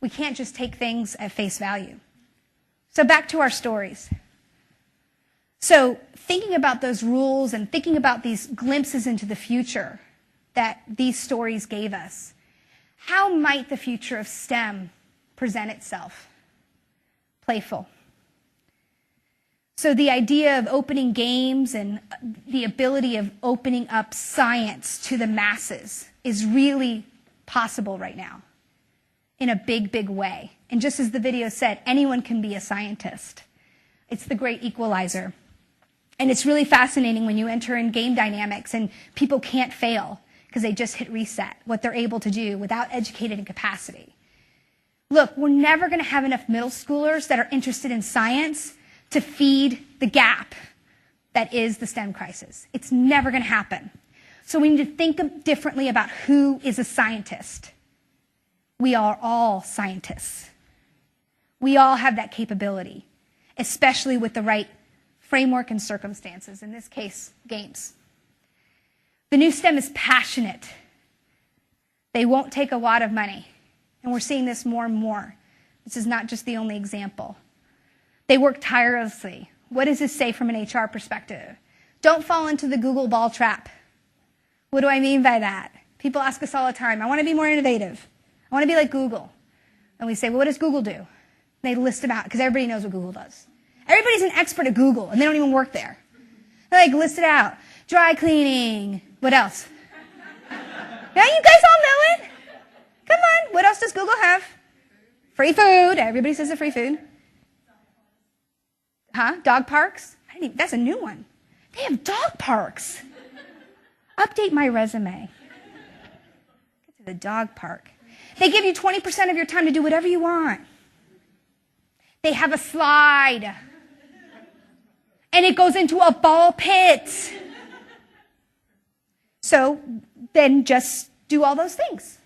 We can't just take things at face value. So back to our stories. So thinking about those rules and thinking about these glimpses into the future that these stories gave us, how might the future of STEM present itself? Playful. So the idea of opening games and the ability of opening up science to the masses is really possible right now in a big, big way. And just as the video said, anyone can be a scientist. It's the great equalizer. And it's really fascinating when you enter in game dynamics and people can't fail because they just hit reset, what they're able to do without educated capacity. Look, we're never going to have enough middle schoolers that are interested in science to feed the gap that is the STEM crisis. It's never going to happen. So we need to think differently about who is a scientist. We are all scientists. We all have that capability, especially with the right framework and circumstances, in this case, games. The new STEM is passionate. They won't take a lot of money. And we're seeing this more and more. This is not just the only example. They work tirelessly. What does this say from an HR perspective? Don't fall into the Google ball trap. What do I mean by that? People ask us all the time, I want to be more innovative. I want to be like Google. And we say, well, what does Google do? And they list them out because everybody knows what Google does. Everybody's an expert at Google, and they don't even work there. They list it out. Dry cleaning. What else? Yeah, you guys all know it. Come on. What else does Google have? Free food. Everybody says the free food. Huh? Dog parks? That's a new one. They have dog parks. Update my resume. Get to the dog park. They give you 20% of your time to do whatever you want. They have a slide. And it goes into a ball pit. So then just do all those things.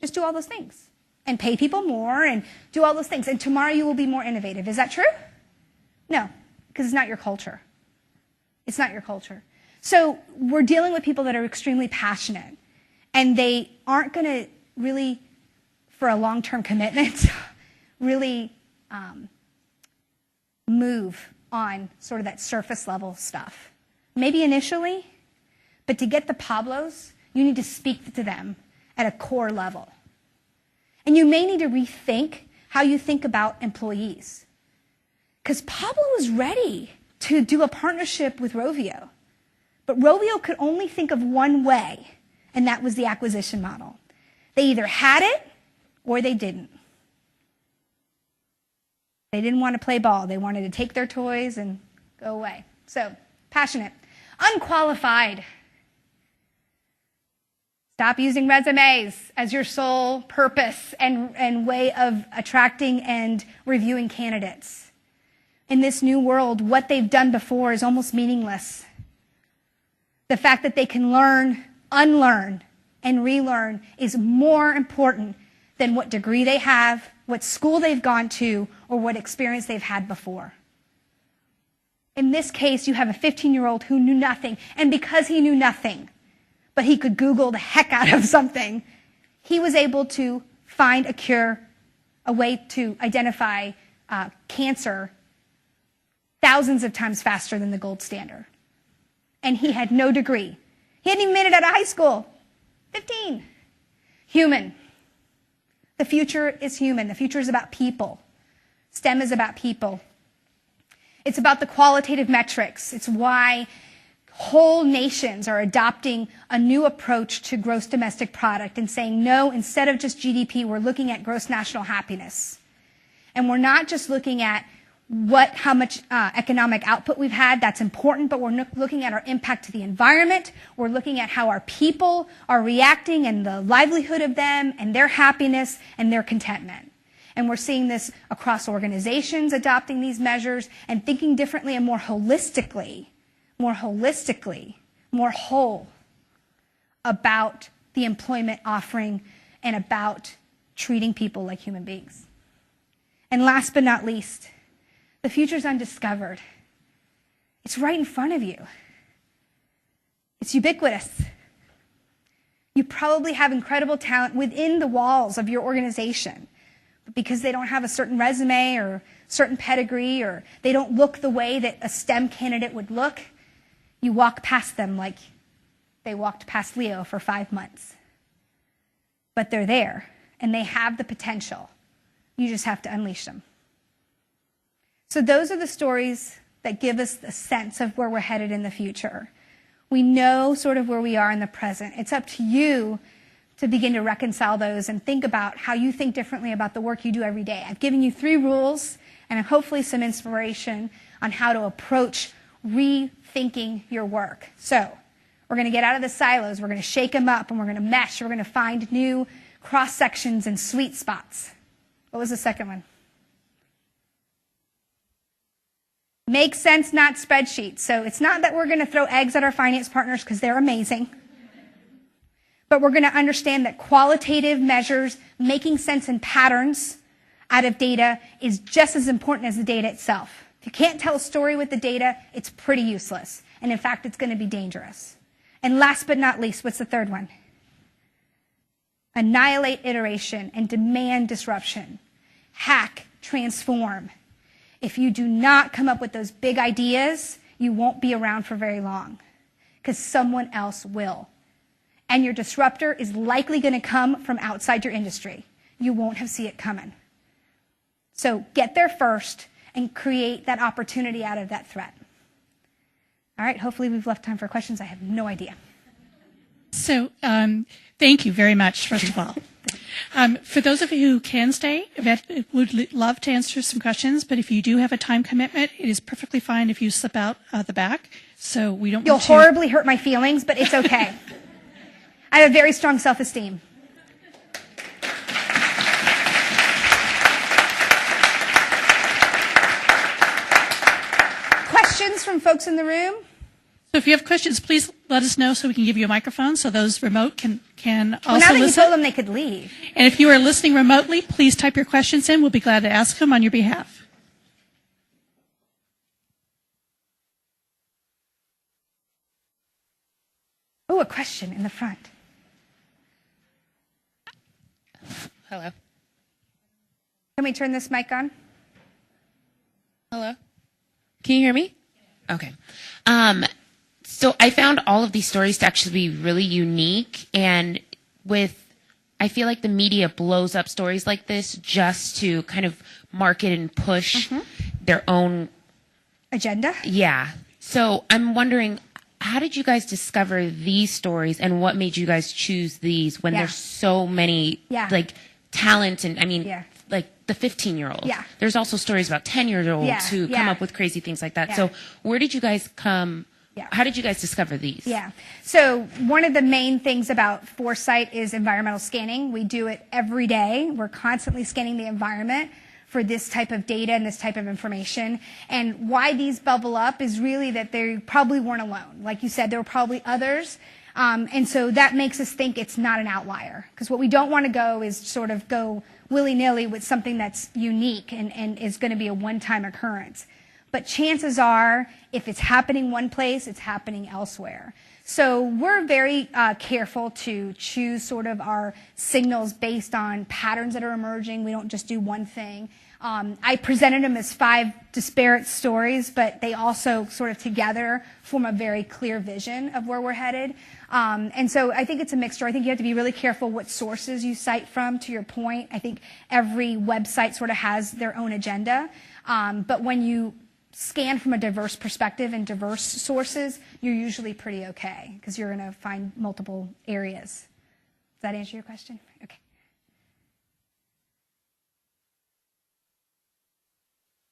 Just do all those things. And pay people more and do all those things. And tomorrow you will be more innovative. Is that true? No, because it's not your culture. It's not your culture. So we're dealing with people that are extremely passionate. And they aren't going to really, for a long-term commitment, really move on sort of that surface level stuff. Maybe initially, but to get the Pablos, you need to speak to them at a core level. And you may need to rethink how you think about employees. Because Pablo was ready to do a partnership with Rovio. But Rovio could only think of one way, and that was the acquisition model. They either had it or they didn't. They didn't want to play ball. They wanted to take their toys and go away. So, passionate. Unqualified. Stop using resumes as your sole purpose and way of attracting and reviewing candidates. In this new world, what they've done before is almost meaningless. The fact that they can learn, unlearn, and relearn is more important than what degree they have, what school they've gone to, or what experience they've had before. In this case, you have a 15-year-old who knew nothing, and because he knew nothing, but he could Google the heck out of something, he was able to find a cure, a way to identify cancer thousands of times faster than the gold standard. And he had no degree. He hadn't even made it out of high school. 15. Human. The future is human. The future is about people. STEM is about people. It's about the qualitative metrics. It's why whole nations are adopting a new approach to gross domestic product and saying, no, instead of just GDP, we're looking at gross national happiness. And we're not just looking at how much economic output we've had. That's important, but we're looking at our impact to the environment. We're looking at how our people are reacting and the livelihood of them and their happiness and their contentment. And we're seeing this across organizations adopting these measures and thinking differently and more holistically, more whole about the employment offering and about treating people like human beings. And last but not least, the future's undiscovered. It's right in front of you. It's ubiquitous. You probably have incredible talent within the walls of your organization. But because they don't have a certain resume or certain pedigree, or they don't look the way that a STEM candidate would look, you walk past them like they walked past Leo for 5 months. But they're there, and they have the potential. You just have to unleash them. So those are the stories that give us a sense of where we're headed in the future. We know sort of where we are in the present. It's up to you to begin to reconcile those and think about how you think differently about the work you do every day. I've given you 3 rules and hopefully some inspiration on how to approach rethinking your work. So we're going to get out of the silos, we're going to shake them up, and we're going to mesh, we're going to find new cross-sections and sweet spots. What was the second one? Make sense, not spreadsheets. So it's not that we're going to throw eggs at our finance partners because they're amazing. But we're going to understand that qualitative measures, making sense and patterns out of data is just as important as the data itself. If you can't tell a story with the data, it's pretty useless. And in fact, it's going to be dangerous. And last but not least, what's the third one? Annihilate iteration and demand disruption. Hack, transform. If you do not come up with those big ideas, you won't be around for very long because someone else will. And your disruptor is likely going to come from outside your industry. You won't have seen it coming. So get there first and create that opportunity out of that threat. All right, hopefully we've left time for questions. I have no idea. So thank you very much, first of all. For those of you who can stay, Yvette would love to answer some questions, but if you do have a time commitment, it is perfectly fine if you slip out the back. So we don't You'll want to... horribly hurt my feelings, but it's okay. I have a very strong self-esteem. Questions from folks in the room? So if you have questions, please let us know so we can give you a microphone so those remote can also well, now that listen. You told them they could leave. And if you are listening remotely, please type your questions in. We'll be glad to ask them on your behalf. Oh, a question in the front. Hello. Can we turn this mic on? Hello. Can you hear me? Okay. So I found all of these stories to actually be really unique, and I feel like the media blows up stories like this just to kind of market and push their own agenda. Yeah. So I'm wondering, how did you guys discover these stories, and what made you guys choose these when there's so many like talent and like the 15-year-olds. Yeah. There's also stories about 10-year-olds who come up with crazy things like that. So where did you guys come? How did you guys discover these? Yeah. So one of the main things about Foresight is environmental scanning. We do it every day. We're constantly scanning the environment for this type of data and this type of information. And why these bubble up is really that they probably weren't alone. Like you said, there were probably others. And so that makes us think it's not an outlier. Because what we don't want to go is sort of go willy-nilly with something that's unique and is going to be a one-time occurrence. But chances are, if it's happening one place, it's happening elsewhere. So we're very careful to choose sort of our signals based on patterns that are emerging. We don't just do one thing. I presented them as 5 disparate stories, but they also sort of together form a very clear vision of where we're headed. And so I think it's a mixture. I think you have to be really careful what sources you cite from, to your point. I think every website sort of has their own agenda. But when you scan from a diverse perspective and diverse sources, you're usually pretty okay because you're going to find multiple areas. Does that answer your question? Okay.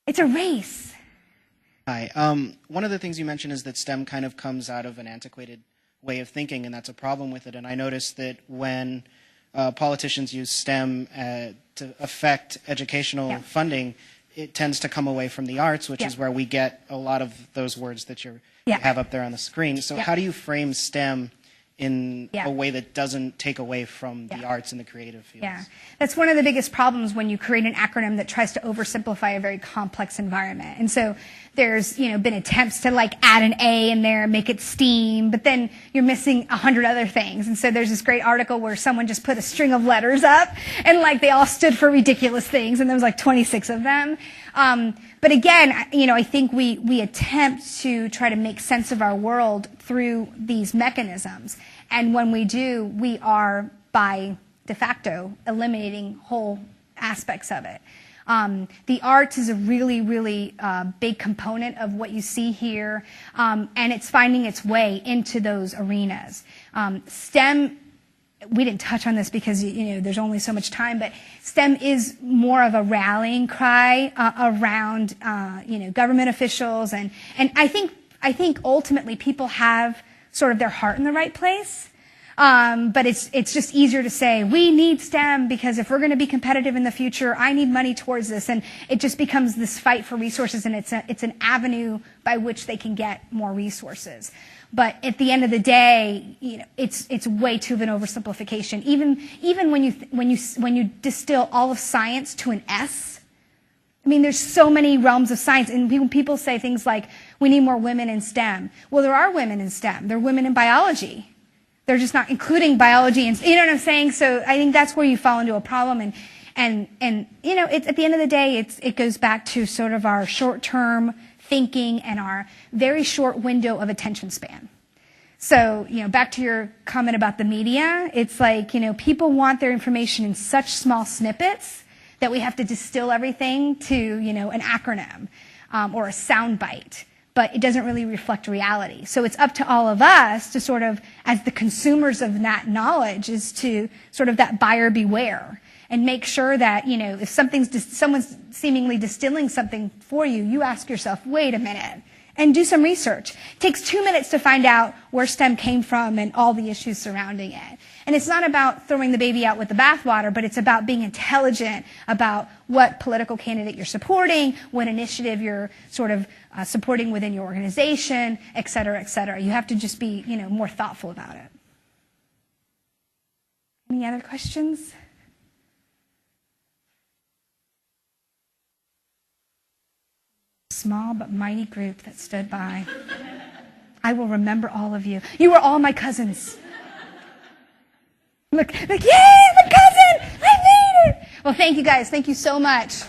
It's a race. Hi. One of the things you mentioned is that STEM kind of comes out of an antiquated way of thinking, and that's a problem with it. And I noticed that when politicians use STEM to affect educational funding, it tends to come away from the arts, which is where we get a lot of those words that you have up there on the screen. So how do you frame STEM in Yeah. a way that doesn't take away from the arts and the creative fields. Yeah, that's one of the biggest problems when you create an acronym that tries to oversimplify a very complex environment. And so there's, been attempts to like add an A in there, make it STEAM, but then you're missing 100 other things. And so there's this great article where someone just put a string of letters up and like they all stood for ridiculous things, and there was like 26 of them. But again, I think we attempt to try to make sense of our world through these mechanisms. And when we do, we are, by de facto, eliminating whole aspects of it. The arts is a really, really big component of what you see here, and it's finding its way into those arenas. STEM, we didn't touch on this because there's only so much time, but STEM is more of a rallying cry around government officials, and I think ultimately people have sort of their heart in the right place. But it's just easier to say, we need STEM because if we're going to be competitive in the future, I need money towards this. And it just becomes this fight for resources, and it's an avenue by which they can get more resources. But at the end of the day, it's way too of an oversimplification. Even when you distill all of science to an S, I mean, there's so many realms of science, and people say things like, we need more women in STEM. Well, there are women in STEM. There are women in biology. They're just not including biology, and you know what I'm saying? So I think that's where you fall into a problem, and it's, at the end of the day, it goes back to sort of our short-term thinking and our very short window of attention span. So, back to your comment about the media, it's like, people want their information in such small snippets that we have to distill everything to, an acronym or a soundbite. But it doesn't really reflect reality. So it's up to all of us to sort of, as the consumers of that knowledge, is to sort of that buyer beware and make sure that, if someone's seemingly distilling something for you, you ask yourself, wait a minute, and do some research. It takes 2 minutes to find out where STEM came from and all the issues surrounding it. And it's not about throwing the baby out with the bathwater, but it's about being intelligent about what political candidate you're supporting, what initiative you're sort of supporting within your organization, et cetera, et cetera. You have to just be, more thoughtful about it. Any other questions? Small but mighty group that stood by. I will remember all of you. You were all my cousins. Look, yay, my cousin! I made it! Well, thank you guys. Thank you so much.